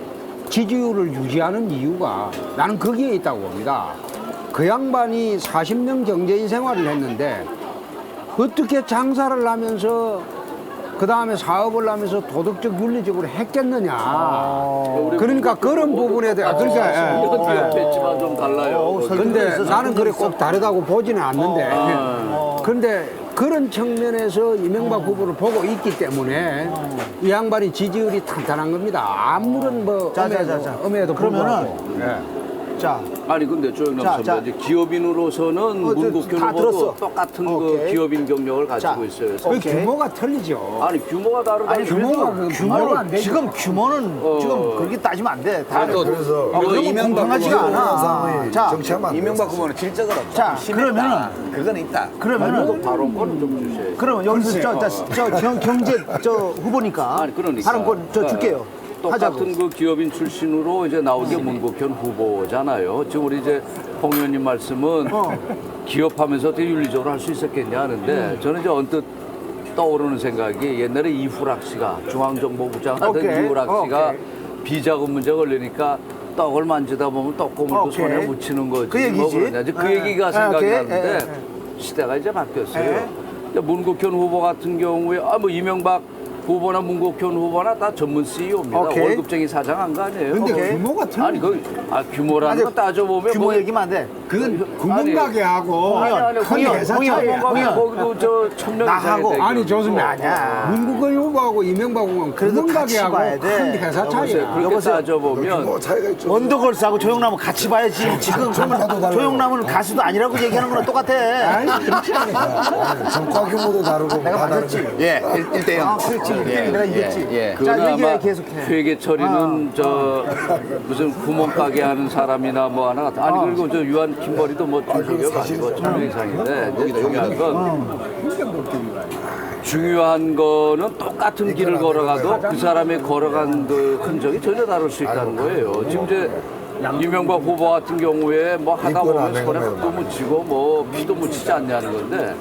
지지율을 유지하는 이유가 나는 거기에 있다고 봅니다. 그 양반이 40년 경제인 생활을 했는데 어떻게 장사를 하면서 그 다음에 사업을 하면서 도덕적 윤리적으로 했겠느냐. 그러니까 그런 부분에 대해 했지만 좀 달라요. 근데 나는 그래 꼭 다르다고 보지는 않는데 그런데 그런 측면에서 이명박 후보를 보고 있기 때문에 이 양반이 지지율이 탄탄한 겁니다. 아무런 뭐 음에도 불구하고. 자, 아니 근데 조영남 자, 선배 자. 이제 기업인으로서는 문국현 다 후보도 들었어. 똑같은 그 오케이. 기업인 경력을 가지고 자. 있어요. 그 규모가 틀리죠. 아니 규모가 다르다. 아니 규모가 규모가 안 되죠. 지금 규모는 지금 그렇게 따지면 안 돼. 다 그래서 공평하지가 않아. 자, 정치하면 안 이명박 돼요. 후보는 질적으로 좀 자, 심했다. 그러면은- 그건 있다. 그러면은 발언권을 좀 주세요. 그러면 여기서 저 경제 저 후보니까 아니 그러니까 발언권 저 줄게요. 하자고. 똑같은 그 기업인 출신으로 이제 나온 게 문국현 후보잖아요. 지금 우리 이제 홍 의원님 말씀은 기업하면서 어떻게 윤리적으로 할 수 있었겠냐 하는데 저는 이제 언뜻 떠오르는 생각이 옛날에 이후락 씨가 중앙정보부장 하던 오케이. 이후락 씨가 오케이. 비자금 문제 걸리니까 떡을 만지다 보면 떡고물도 오케이. 손에 묻히는 거지. 그 얘기지. 뭐 그러냐. 이제 그 예. 얘기가 생각이 오케이. 나는데 예. 시대가 이제 바뀌었어요. 예. 이제 문국현 후보 같은 경우에 뭐 이명박 후보나 문국현 후보나 다 전문 CEO입니다. 오케이. 월급쟁이 사장 한 거 아니에요? 근데 오케이. 규모가 틀려. 아니 규모라는 거 따져보면 규모 뭐- 얘기면 안 돼. 그건 구멍가게하고 큰 회사 차이. 홍의원. 거기도 저 1000명 나하고. 이상의 아니 좋습니다. 아니야. 문국현 후보하고 이명박 후보는 그래도 같이 구멍가게하고 봐야 돼. 큰 회사 차이야. 그렇게 여보세요. 따져보면 뭐 차이가 있죠. 언더걸스하고 조영남은 같이 봐야지. 지금 그러면 조영남은 가수도 아니라고 얘기하는 거랑 똑같아. 정과 규모도 다르고 내가 다 맞았지. 다르죠. 예, 1대0. 아, 그렇지. 내가 이겼지. 예. 자, 그거는 얘기해 아마 계속해. 회계 처리는 저 무슨 구멍가게 하는 사람이나 뭐 하나 같아. 아니 그리고 저 유한 킴버리도 뭐 중소기업 아니고 1000명 이상인데 이제 중요한 건 중요한 거는 똑같은 길을 걸어가도 그 사람의 걸어간 그 흔적이 전혀 다를 수 있다는 거예요. 지금 이제 이명박 후보 같은 경우에 뭐 하다 보면 손에 흙도 묻히고 뭐 피도 묻히지 않냐는 건데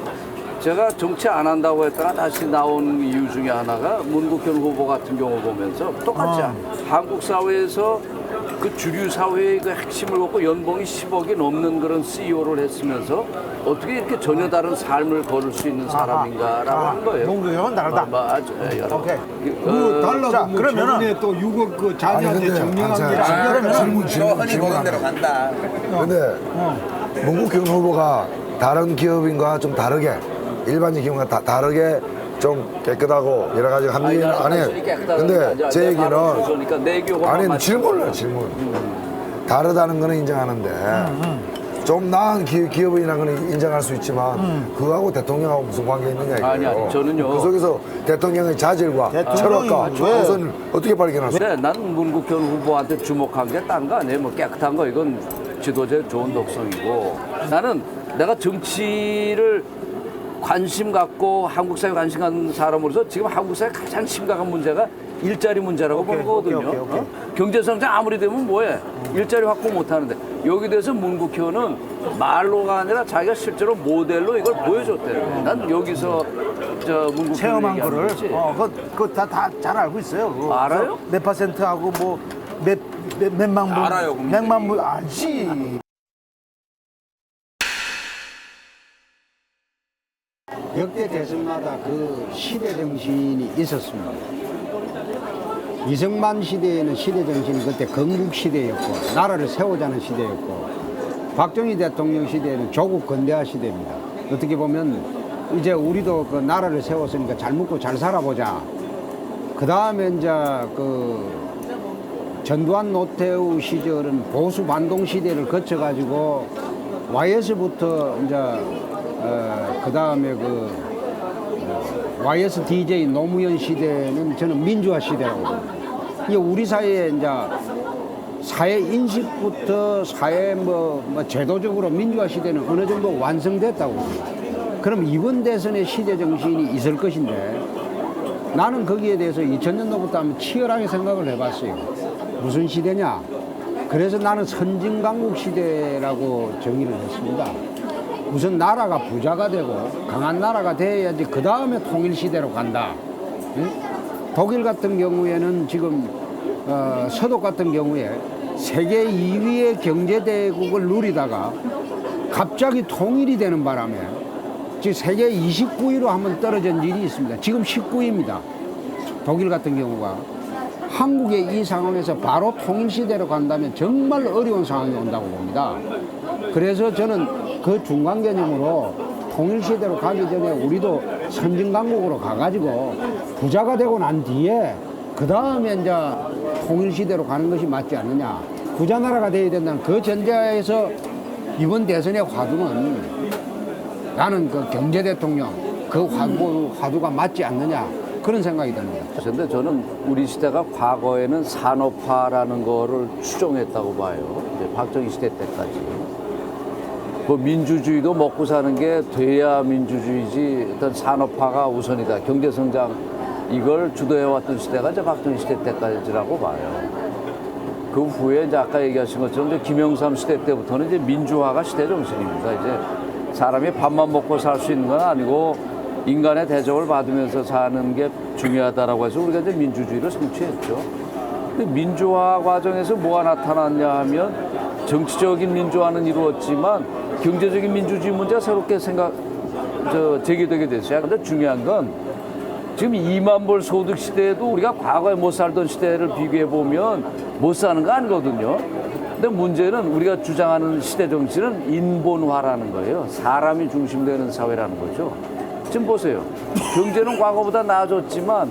제가 정치 안 한다고 했다가 다시 나온 이유 중에 하나가 문국현 후보 같은 경우 보면서 똑같이 한국 사회에서 그 주류 사회의 그 핵심을 갖고 연봉이 10억이 넘는 그런 CEO를 했으면서 어떻게 이렇게 전혀 다른 삶을 걸을 수 있는 사람인가라고 한 거예요. 문국현은 다르다. 맞아요. 여러. 오케이. 달라도 자, 뭐 그러면은- 저번에 또 6억 그 자녀한테 근데 정리한 게 질문 저 흔히 보는 대로 간다. 근데 문국현 후보가 다른 기업인과 좀 다르게 일반적 기업과 다르게 좀 깨끗하고 여러 가지 합리는 안 해요. 근데 제 얘기는 아니 질문 다르다는 거는 인정하는데 좀 나은 기업이라는 거는 인정할 수 있지만 그거하고 대통령하고 무슨 관계 있느냐 이거예요. 아니, 저는요. 그 속에서 대통령의 자질과 대통령이 철학과 왜- 우선을 어떻게 발견할 수 있어요? 네, 나는 문국현 후보한테 주목한 게 딴 거 아니에요. 뭐 깨끗한 거 이건 지도자의 좋은 독성이고 나는 내가 정치를 관심 갖고 한국 사회 관심 갖는 사람으로서 지금 한국 사회 가장 심각한 문제가 일자리 문제라고 보는 거거든요. 오케이. 경제 성장 아무리 되면 뭐해? 일자리 확보 못 하는데 여기 대해서 문국효는 말로가 아니라 자기가 실제로 모델로 이걸 보여줬대요. 난 여기서 저 문국효 체험한 얘기하는 거를 거지. 그거 다 잘 알고 있어요. 그거. 알아요? 몇 퍼센트하고 뭐 몇만 분 알아요, 그럼. 몇만 분 알지. 역대 대선마다 그 시대 정신이 있었습니다. 이승만 시대에는 시대 정신이 그때 건국 시대였고 나라를 세우자는 시대였고 박정희 대통령 시대에는 조국 건대화 시대입니다. 어떻게 보면 이제 우리도 그 나라를 세웠으니까 잘 먹고 잘 살아보자. 그 다음에 이제 그 전두환 노태우 시절은 보수 반동 시대를 거쳐가지고 YS부터 이제 그 다음에 YS DJ 노무현 시대는 저는 민주화 시대라고 봅니다. 이게 우리 사회에 이제 사회 인식부터 사회 뭐 제도적으로 민주화 시대는 어느 정도 완성됐다고 봅니다. 그럼 이번 대선의 시대 정신이 있을 것인데 나는 거기에 대해서 2000년도부터 한번 치열하게 생각을 해봤어요. 무슨 시대냐? 그래서 나는 선진강국 시대라고 정의를 했습니다. 우선 나라가 부자가 되고 강한 나라가 돼야지 그 다음에 통일시대로 간다. 응? 독일 같은 경우에는 지금 서독 같은 경우에 세계 2위의 경제대국을 누리다가 갑자기 통일이 되는 바람에 지금 세계 29위로 한번 떨어진 일이 있습니다. 지금 19위입니다. 독일 같은 경우가. 한국의 이 상황에서 바로 통일시대로 간다면 정말 어려운 상황이 온다고 봅니다. 그래서 저는 그 중간 개념으로 통일시대로 가기 전에 우리도 선진강국으로 가가지고 부자가 되고 난 뒤에 그 다음에 이제 통일시대로 가는 것이 맞지 않느냐. 부자 나라가 돼야 된다는 그 전제하에서 이번 대선의 화두는 나는 그 경제대통령 그 화두가 맞지 않느냐. 그런 생각이 듭니다. 그런데 저는 우리 시대가 과거에는 산업화라는 거를 추종했다고 봐요. 이제 박정희 시대 때까지. 그 민주주의도 먹고 사는 게 돼야 민주주의지 어떤 산업화가 우선이다. 경제성장 이걸 주도해왔던 시대가 이제 박정희 시대 때까지라고 봐요. 그 후에 이제 아까 얘기하신 것처럼 이제 김영삼 시대 때부터는 이제 민주화가 시대 정신입니다. 이제 사람이 밥만 먹고 살 수 있는 건 아니고 인간의 대접을 받으면서 사는 게 중요하다라고 해서 우리가 이제 민주주의를 성취했죠. 근데 민주화 과정에서 뭐가 나타났냐 하면 정치적인 민주화는 이루어졌지만 경제적인 민주주의 문제가 새롭게 제기되게 됐어요. 근데 중요한 건 지금 2만 불 소득 시대에도 우리가 과거에 못 살던 시대를 비교해 보면 못 사는 거 아니거든요. 근데 문제는 우리가 주장하는 시대 정치는 인본화라는 거예요. 사람이 중심되는 사회라는 거죠. 지금 보세요. 경제는 과거보다 나아졌지만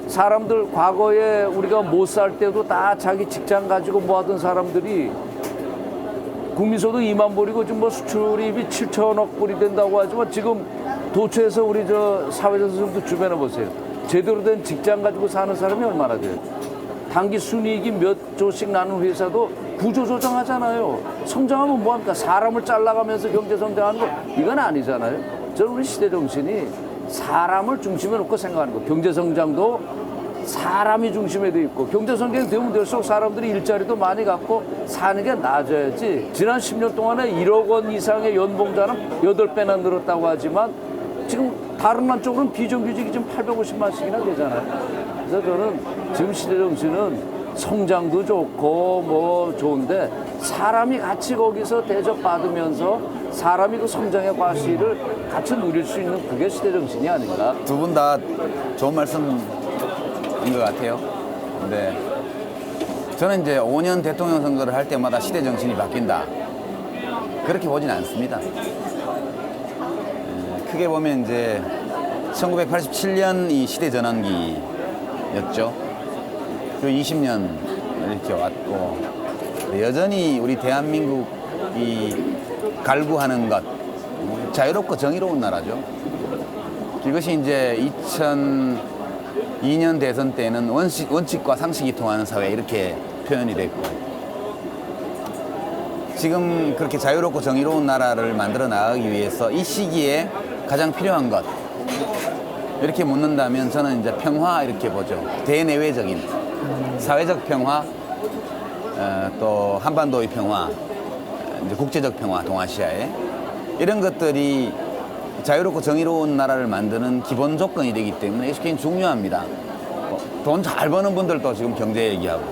사람들 과거에 우리가 못 살 때도 다 자기 직장 가지고 모아둔 사람들이 국민소득 2만 불이고 지금 뭐 수출입이 7천억 불이 된다고 하지만 지금 도처에서 우리 저 사회에서 좀 주변에 보세요. 제대로 된 직장 가지고 사는 사람이 얼마나 돼요? 단기 순이익이 몇 조씩 나는 회사도 구조조정하잖아요. 성장하면 뭐합니까? 사람을 잘라가면서 경제 성장하는 거 이건 아니잖아요. 저는 우리 시대 정신이 사람을 중심에 놓고 생각하는 거. 경제 성장도 사람이 중심에 돼 있고 경제 성장이 되면 될수록 사람들이 일자리도 많이 갖고 사는 게 나아져야지. 지난 10년 동안에 1억 원 이상의 연봉자는 8배나 늘었다고 하지만 지금 다른 한쪽으로는 비정규직이 지금 850만씩이나 되잖아요. 그래서 저는 지금 시대 정신은 성장도 좋고 뭐 좋은데 사람이 같이 거기서 대접받으면서 사람이 그 성장의 과실을 같이 누릴 수 있는 그게 시대 정신이 아닌가. 두 분 다 좋은 말씀인 것 같아요. 근데 저는 이제 5년 대통령 선거를 할 때마다 시대 정신이 바뀐다. 그렇게 보진 않습니다. 크게 보면 이제 1987년이 시대 전환기였죠. 그리고 20년 이렇게 왔고 여전히 우리 대한민국이 갈구하는 것 자유롭고 정의로운 나라죠. 이것이 이제 2002년 대선 때는 원칙과 상식이 통하는 사회 이렇게 표현이 됐고 지금 그렇게 자유롭고 정의로운 나라를 만들어 나가기 위해서 이 시기에 가장 필요한 것 이렇게 묻는다면 저는 이제 평화 이렇게 보죠. 대내외적인 사회적 평화, 또 한반도의 평화, 이제 국제적 평화, 동아시아의 이런 것들이 자유롭고 정의로운 나라를 만드는 기본 조건이 되기 때문에 이것이 굉장히 중요합니다. 돈 잘 버는 분들도 지금 경제 얘기하고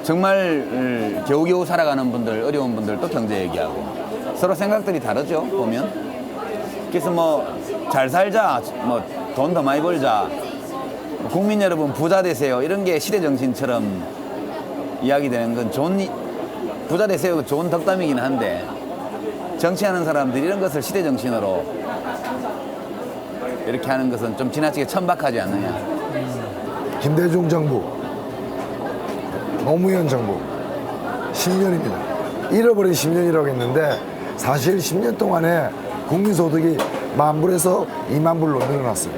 정말 겨우겨우 살아가는 분들, 어려운 분들도 경제 얘기하고 서로 생각들이 다르죠, 보면. 그래서 뭐 잘 살자, 뭐 돈 더 많이 벌자, 국민 여러분 부자 되세요 이런 게 시대 정신처럼 이야기되는 건 부자 되세요 좋은 덕담이긴 한데 정치하는 사람들이 이런 것을 시대 정신으로 이렇게 하는 것은 좀 지나치게 천박하지 않느냐. 김대중 정부, 노무현 정부 10년입니다. 잃어버린 10년이라고 했는데 사실 10년 동안에 국민소득이 10,000불에서 20,000불로 늘어났어요.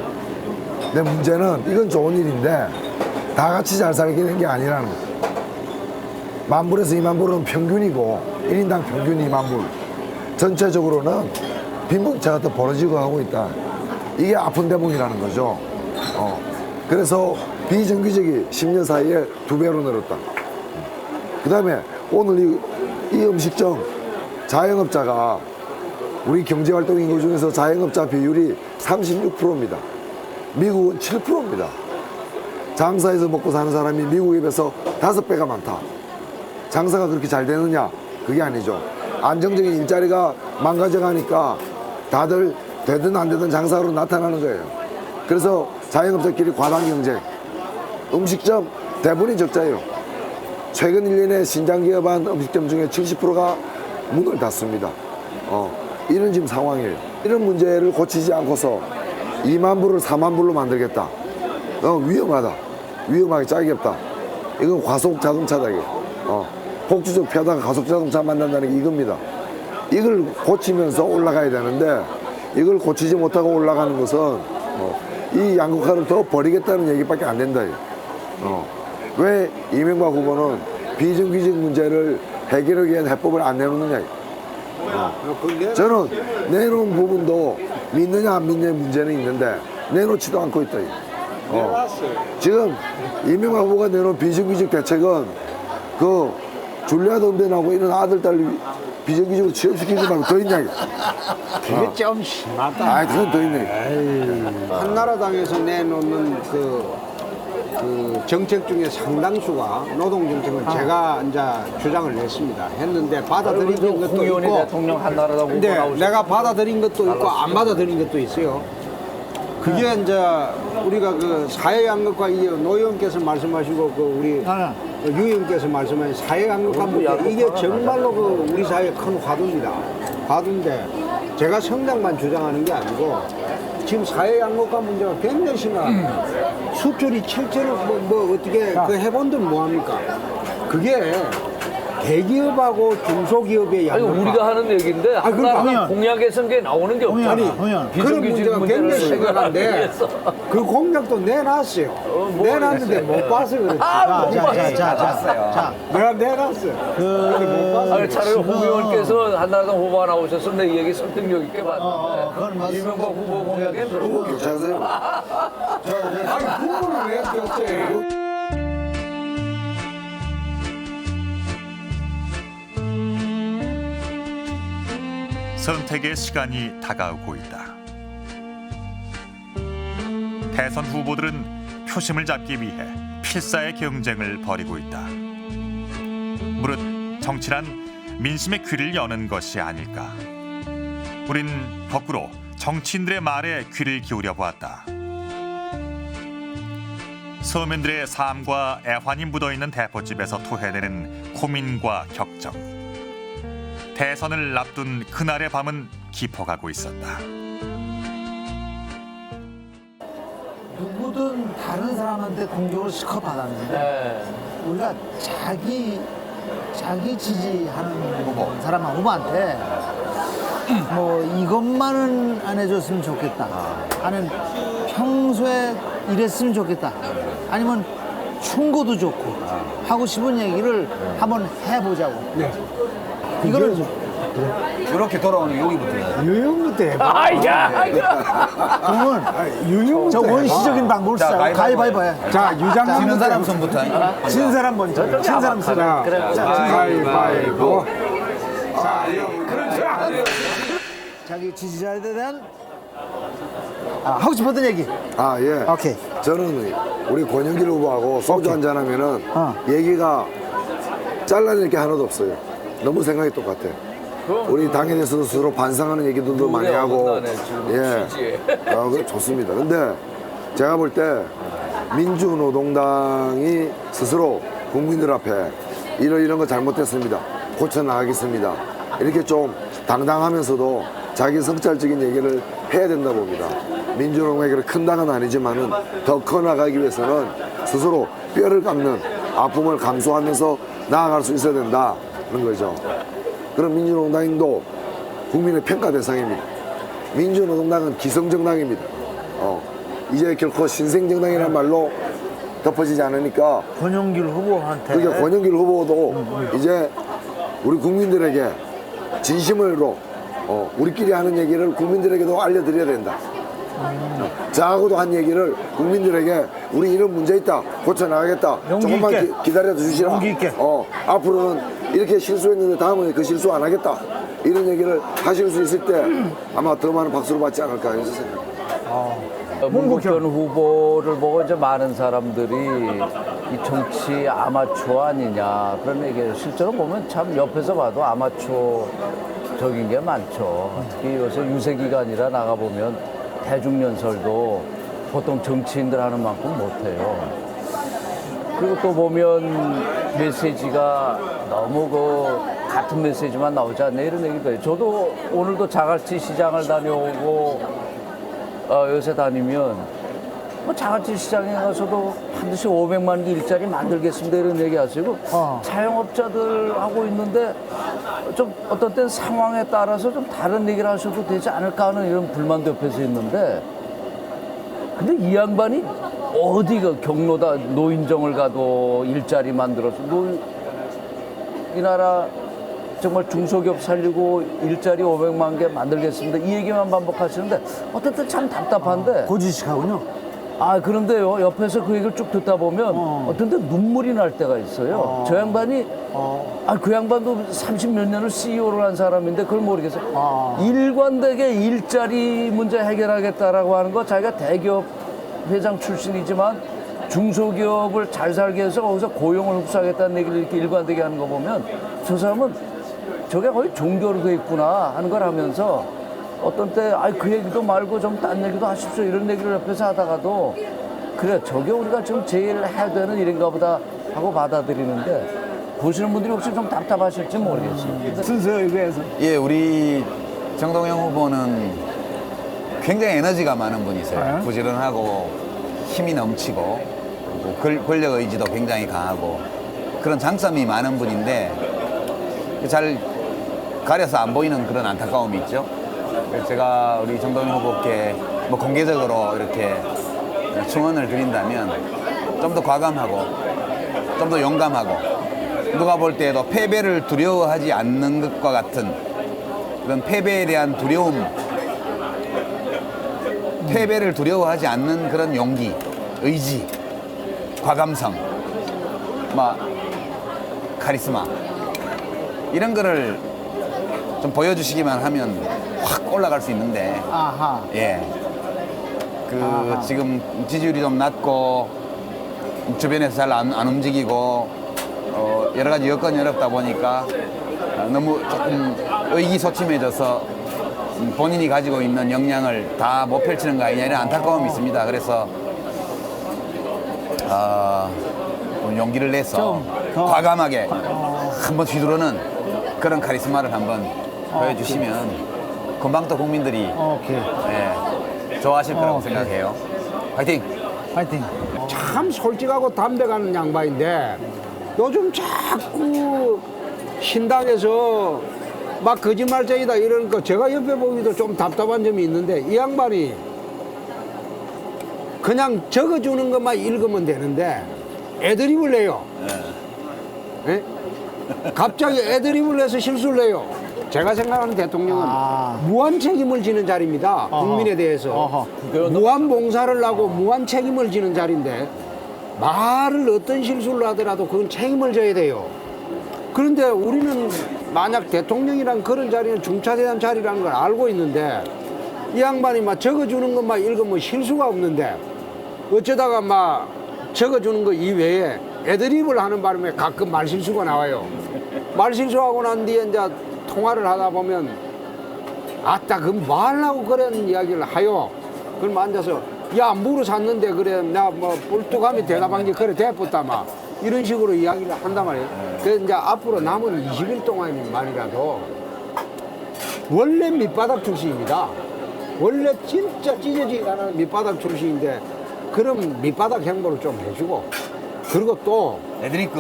근데 문제는 이건 좋은 일인데 다 같이 잘 살게 된 게 아니라는 거예요. 10,000불에서 20,000불은 평균이고 1인당 평균 20,000불. 전체적으로는 빈부차가 더 벌어지고 하고 있다. 이게 아픈 대목이라는 거죠. 그래서 비정규직이 10년 사이에 2배로 늘었다. 그 다음에 오늘 이 음식점 자영업자가 우리 경제활동 인구 중에서 자영업자 비율이 36%입니다. 미국은 7%입니다. 장사해서 먹고 사는 사람이 미국에 비해서 5배가 많다. 장사가 그렇게 잘 되느냐? 그게 아니죠. 안정적인 일자리가 망가져가니까 다들 되든 안 되든 장사로 나타나는 거예요. 그래서 자영업자끼리 과당 경쟁. 음식점 대부분이 적자예요. 최근 1년에 신장 기업한 음식점 중에 70%가 문을 닫습니다. 이런 지금 상황이에요. 이런 문제를 고치지 않고서 20,000불을 40,000불로 만들겠다. 위험하다. 위험하게 짝이 없다. 이건 과속 자동차다. 이게. 폭주적 피하다가 과속 자동차 만난다는 게 이겁니다. 이걸 고치면서 올라가야 되는데 이걸 고치지 못하고 올라가는 것은 이 양극화를 더 버리겠다는 얘기밖에 안 된다. 왜 이명박 후보는 비정규직 문제를 해결하기 위한 해법을 안 내놓느냐. 저는 내놓은 부분도 믿느냐 안 믿느냐의 문제는 있는데 내놓지도 않고 있다. 지금 이명박 후보가 내놓은 비정규직 대책은 그 줄리아 덤벤하고 이런 아들, 딸 비정규직으로 취업시키지 말고 더 있냐. 그게 좀 심하다. 아, 그건 더 있네. 한나라당에서 내놓는 그 정책 중에 상당수가 노동 정책을 제가 이제 주장을 냈습니다. 했는데 받아들인 것도 홍 의원이 있고, 대통령 한나라당 후보 근데 나오셨어요. 내가 받아들인 것도 있고 안 받아들인 것도 있어요. 그게 이제 우리가 그 사회 양극화 노 의원께서 말씀하시고 그 우리 유 의원께서 말씀하신 사회 양극화 문제 이게 정말로 그 우리 사회의 큰 화두입니다. 화두인데 제가 성장만 주장하는 게 아니고 지금 사회 양극화 문제가 굉장히 심각합니다. 수출이 7천억 뭐 어떻게 그 해본들 뭐합니까? 그게 대기업하고 중소기업의 아니 양극화. 우리가 하는 얘기인데 한나라당 공약에선 게 나오는 게 없잖아. 그런 비정규직 문제가 문제를 굉장히 심각한데 해결하기 그 공약도 내놨어요. 내놨는데 못 봐서 그렇지. 자, 내가 내놨어요. 못 봐서 아니, 차라리 지금- 홍 의원께서 한나라당 후보가 나오셨으면 내 얘기 설득력 있게 그건 봤는데 맞습니다. 이명박 후보 공약에 그런 괜찮으세요? 아니 그거는 왜 그랬어요? 선택의 시간이 다가오고 있다. 대선 후보들은 표심을 잡기 위해 필사의 경쟁을 벌이고 있다. 무릇 정치란 민심의 귀를 여는 것이 아닐까. 우린 거꾸로 정치인들의 말에 귀를 기울여 보았다. 서민들의 삶과 애환이 묻어있는 대포집에서 토해내는 고민과 격정. 대선을 앞둔 그날의 밤은 깊어가고 있었다. 누구든 다른 사람한테 공격을 실컷 받았는데 우리가 자기 지지하는 사람한 후보한테 뭐 이것만은 안 해줬으면 좋겠다. 아니면 평소에 이랬으면 좋겠다. 아니면 충고도 좋고 하고 싶은 얘기를 한번 해보자고. 이거를 이렇게 돌아오는 여기부터. 유형부터 해봐. 아야. 그러면 유형부터 저 원시적인 방법을 자, 써요. 가위바위보 해. 자, 유장님 지는 사람 손부터. 진 사람 먼저. 진 사람 쓰라. 그래. 가위바위보. 자기 지지자에 대한 하고 싶었던 얘기. 아, 예. 오케이. 저는 우리 권영길 후보하고 소주 한잔 하면은 얘기가 잘라낼 게 하나도 없어요. 너무 생각이 똑같아. 우리 당에 대해서도 서로 반성하는 얘기들도 많이 하고. 예. 그 좋습니다. 근데 제가 볼 때 민주노동당이 스스로 국민들 앞에 이런 거 잘못됐습니다. 고쳐나가겠습니다. 이렇게 좀 당당하면서도 자기 성찰적인 얘기를 해야 된다 봅니다. 민주노동에게 큰 당은 아니지만은 더 커나가기 위해서는 스스로 뼈를 깎는 아픔을 감수하면서 나아갈 수 있어야 된다. 그런 거죠. 그럼 민주노동당도 국민의 평가 대상입니다. 민주노동당은 기성정당입니다. 이제 결코 신생정당이라는 말로 덮어지지 않으니까 권영길 후보한테. 그러니까 권영길 후보도 이제 우리 국민들에게 진심으로 우리끼리 하는 얘기를 국민들에게도 알려드려야 된다. 저하고도 한 얘기를 국민들에게 우리 이런 문제 있다 고쳐나가겠다 용기 조금만 있게. 기다려 주시라. 용기 있게. 앞으로는 이렇게 실수했는데 다음에 그 실수 안 하겠다 이런 얘기를 하실 수 있을 때 아마 더 많은 박수를 받지 않을까 이런 생각합니다. 문국현 후보를 보고 이제 많은 사람들이 이 정치 아마추어 아니냐 그런 얘기를 실제로 보면 참 옆에서 봐도 아마추어적인 게 많죠. 특히 요새 유세기간이라 나가보면 대중연설도 보통 정치인들 하는 만큼 못해요. 그리고 또 보면 메시지가 너무 같은 메시지만 나오지 않네 이런 얘기도 해요. 저도 오늘도 자갈치 시장을 다녀오고 요새 다니면 자갈치 시장에 가서도 반드시 500만 개 일자리 만들겠습니다 이런 얘기 하시고 자영업자들 하고 있는데 좀 어떤 땐 상황에 따라서 좀 다른 얘기를 하셔도 되지 않을까 하는 이런 불만도 옆에서 있는데 근데 이 양반이 어디가 경로다 노인정을 가도 일자리 만들어서 이 나라 정말 중소기업 살리고 일자리 500만 개 만들겠습니다. 이 얘기만 반복하시는데 어쨌든 참 답답한데. 고지식하군요. 그런데요 옆에서 그 얘기를 쭉 듣다 보면 어떤 때 눈물이 날 때가 있어요. 저 양반이 그 양반도 30몇 년을 CEO를 한 사람인데 그걸 모르겠어요. 일관되게 일자리 문제 해결하겠다라고 하는 거 자기가 대기업 회장 출신이지만 중소기업을 잘 살게 해서 거기서 고용을 흡수하겠다는 얘기를 이렇게 일관되게 하는 거 보면 저 사람은 저게 거의 종교로 돼 있구나 하는 걸 하면서 어떤 때 그 얘기도 말고 좀 딴 얘기도 하십시오 이런 얘기를 옆에서 하다가도 그래 저게 우리가 지금 제일 해야 되는 일인가 보다 하고 받아들이는데 보시는 분들이 혹시 좀 답답하실지 모르겠어요. 순서에 의해서. 예, 우리 정동영 후보는 굉장히 에너지가 많은 분이세요. 부지런하고 힘이 넘치고 그리고 권력 의지도 굉장히 강하고 그런 장점이 많은 분인데 잘 가려서 안 보이는 그런 안타까움이 있죠. 그래서 제가 우리 정동영 후보께 공개적으로 이렇게 충원을 드린다면 좀 더 과감하고 좀 더 용감하고 누가 볼 때에도 패배를 두려워하지 않는 것과 같은 그런 패배에 대한 두려움, 패배를 두려워하지 않는 그런 용기, 의지, 과감성, 카리스마 이런 거를 좀 보여주시기만 하면 확 올라갈 수 있는데 지금 지지율이 좀 낮고 주변에서 잘 안 움직이고 여러 가지 여건이 어렵다 보니까 너무 조금 의기소침해져서 본인이 가지고 있는 역량을 다 못 펼치는 거 아니냐 이런 안타까움이 있습니다. 그래서 용기를 내서 과감하게 한번 휘두르는 그런 카리스마를 한번 보여주시면 금방 또 국민들이 좋아하실 거라고 생각해요. 화이팅! 파이팅. 참 솔직하고 담백한 양반인데 요즘 자꾸 신당에서 막 거짓말쟁이다 이러니까 제가 옆에 보기도 좀 답답한 점이 있는데 이 양반이 그냥 적어주는 것만 읽으면 되는데 애드립을 해요. 예? 갑자기 애드립을 해서 실수를 해요. 제가 생각하는 대통령은 무한 책임을 지는 자리입니다. 국민에 대해서. 무한 봉사를 하고 무한 책임을 지는 자리인데 말을 어떤 실수를 하더라도 그건 책임을 져야 돼요. 그런데 우리는 만약 대통령이란 그런 자리는 중차대한 자리라는 걸 알고 있는데 이 양반이 막 적어주는 것만 읽으면 실수가 없는데 어쩌다가 막 적어주는 거 이외에 애드립을 하는 바람에 가끔 말실수가 나와요. 말실수하고 난 뒤에 이제 통화를 하다 보면 아따 그 뭐 하려고 그런 이야기를 하요. 그럼 앉아서 야 무로 샀는데 그래 나 뭐 뿔뚝하면 대답한 게 그래 대pos다 막 이런 식으로 이야기를 한단 말이에요. 그래서 이제 앞으로 남은 20일 동안만이라도 원래 밑바닥 출신입니다. 원래 진짜 찢어지지 않은 밑바닥 출신인데 그럼 밑바닥 행보를 좀 해주고 그리고 또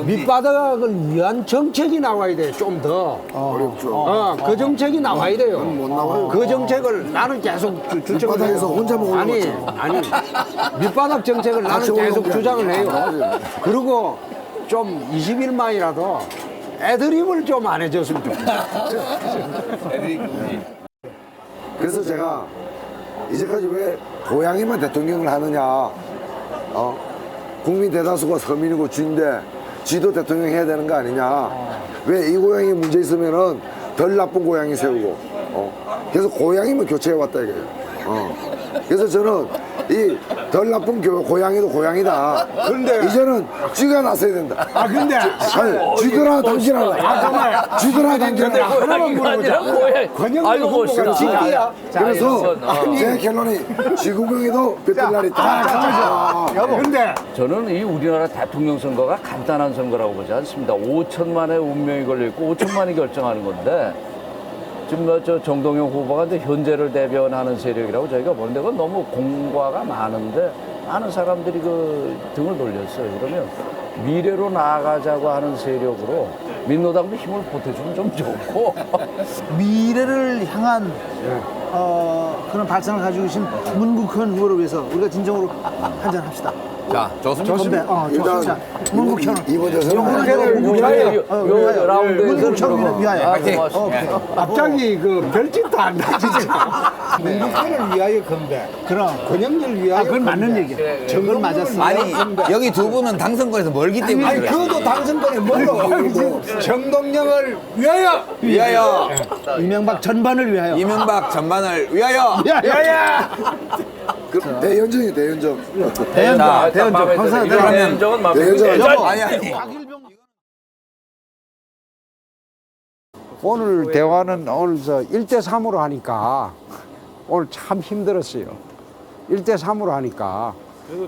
밑바닥을 위한 정책이 나와야 돼. 좀 더. 어렵죠. 그 정책이 나와야 돼요. 못 나와요. 그 정책을 나는 계속 주장을 밑바닥에서 해요. 혼자만 올라갔죠. 아니 밑바닥 정책을 나는 같이 계속 올라오게 주장을 안 해요. 돼요. 그리고 좀 20일만이라도 애드립을 좀 안 해줬으면 좋겠어요. 그래서 제가 이제까지 왜 고양이만 대통령을 하느냐. 국민 대다수가 서민이고 쥐인데 쥐도 대통령 해야 되는 거 아니냐. 왜 이 고양이 문제 있으면은 덜 나쁜 고양이 세우고. 그래서 고양이만 교체해 왔다 이거예요. 그래서 저는 이 덜 나쁜 고양이도 고양이다. 근데 이제는 쥐가 나서야 된다. 근데 아니, 쥐들아 당신하라. 쥐들아 당신하라. 하나만 물어보자. 권영민 후보가 쥐야. 그래서 제 결론이 쥐구멍에도 뱉을 날이 있다. 여보. 근데 저는 이 우리나라 대통령 선거가 간단한 선거라고 보지 않습니다. 5천만의 운명이 걸려있고 5천만이 결정하는 건데 지금 저 정동영 후보가 이제 현재를 대변하는 세력이라고 저희가 보는데 그건 너무 공과가 많은데 많은 사람들이 그 등을 돌렸어요. 그러면 미래로 나아가자고 하는 세력으로 민노당도 힘을 보태주면 좀 좋고 미래를 향한 그런 발상을 가지고 계신 문국현 후보를 위해서 우리가 진정으로 한잔 합시다. 자, 좋습니다. 건배. 일단 자, 문국현. 이번 대선은 문국현을 위하여. 요 라운드에서 문국현을 위하여. 아, 고맙습니다. 갑자기 그 별짓도 안 나지잖아. 민국현을 위하여 건배. 그럼. 권영민을 위하여 그건 맞는 건배. 얘기야. 그건 맞았어. 아니, 여기 두 분은 당선권에서 멀기 때문에 아니 그래요. 그것도 당선권에 멀어. 정동영을 위하여. 위하여, 이명박 전반을 위하여. 이명박 전반을 위하여. 그럼 대연정이에요, 대연정. 대연정. 대연정. 감사합니다. 감사합니다. 대연정은 마음에 대연정. 들어요. 아니. 오늘 대화는 오늘 1대3으로 하니까 오늘 참 힘들었어요. 1대3으로 하니까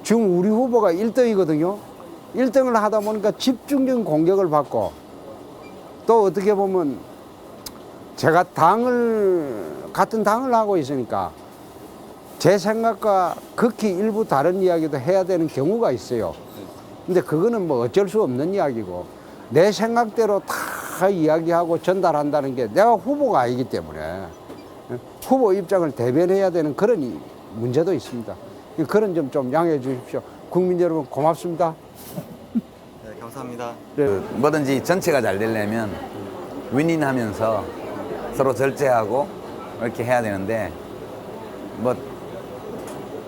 지금 우리 후보가 1등이거든요. 1등을 하다 보니까 집중적인 공격을 받고 또 어떻게 보면 제가 같은 당을 하고 있으니까 제 생각과 극히 일부 다른 이야기도 해야 되는 경우가 있어요. 근데 그거는 뭐 어쩔 수 없는 이야기고 내 생각대로 다 이야기하고 전달한다는 게 내가 후보가 아니기 때문에 후보 입장을 대변해야 되는 그런 문제도 있습니다. 그런 점 좀 양해해 주십시오. 국민 여러분 고맙습니다. 네, 감사합니다. 뭐든지 전체가 잘 되려면 윈윈하면서 서로 절제하고 이렇게 해야 되는데 뭐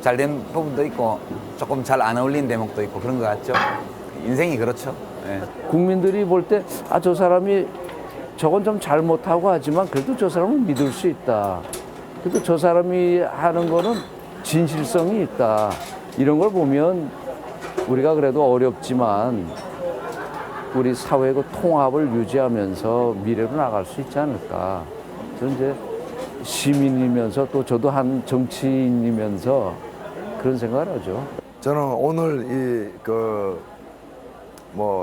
잘된 부분도 있고 조금 잘 안 어울리는 대목도 있고 그런 것 같죠. 인생이 그렇죠. 예. 국민들이 볼 때 아 저 사람이 저건 좀 잘못하고 하지만 그래도 저 사람은 믿을 수 있다. 그래도 저 사람이 하는 거는 진실성이 있다. 이런 걸 보면 우리가 그래도 어렵지만 우리 사회의 그 통합을 유지하면서 미래로 나갈 수 있지 않을까. 저는 이제 시민이면서 또 저도 한 정치인이면서 그런 생각을 하죠. 저는 오늘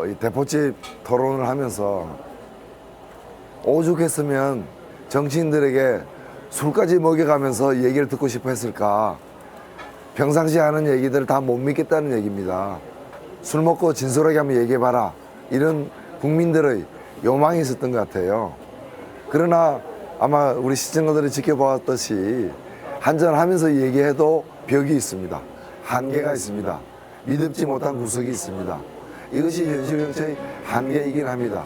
이 대포집 토론을 하면서 오죽했으면 정치인들에게 술까지 먹여가면서 얘기를 듣고 싶어 했을까. 평상시 하는 얘기들을 다 못 믿겠다는 얘기입니다. 술 먹고 진솔하게 한번 얘기해봐라. 이런 국민들의 요망이 있었던 것 같아요. 그러나 아마 우리 시청자들이 지켜보았듯이 한잔하면서 얘기해도 벽이 있습니다. 한계가 있습니다. 믿음지 못한 구석이 있습니다. 이것이 현실 정치의 한계이긴 합니다.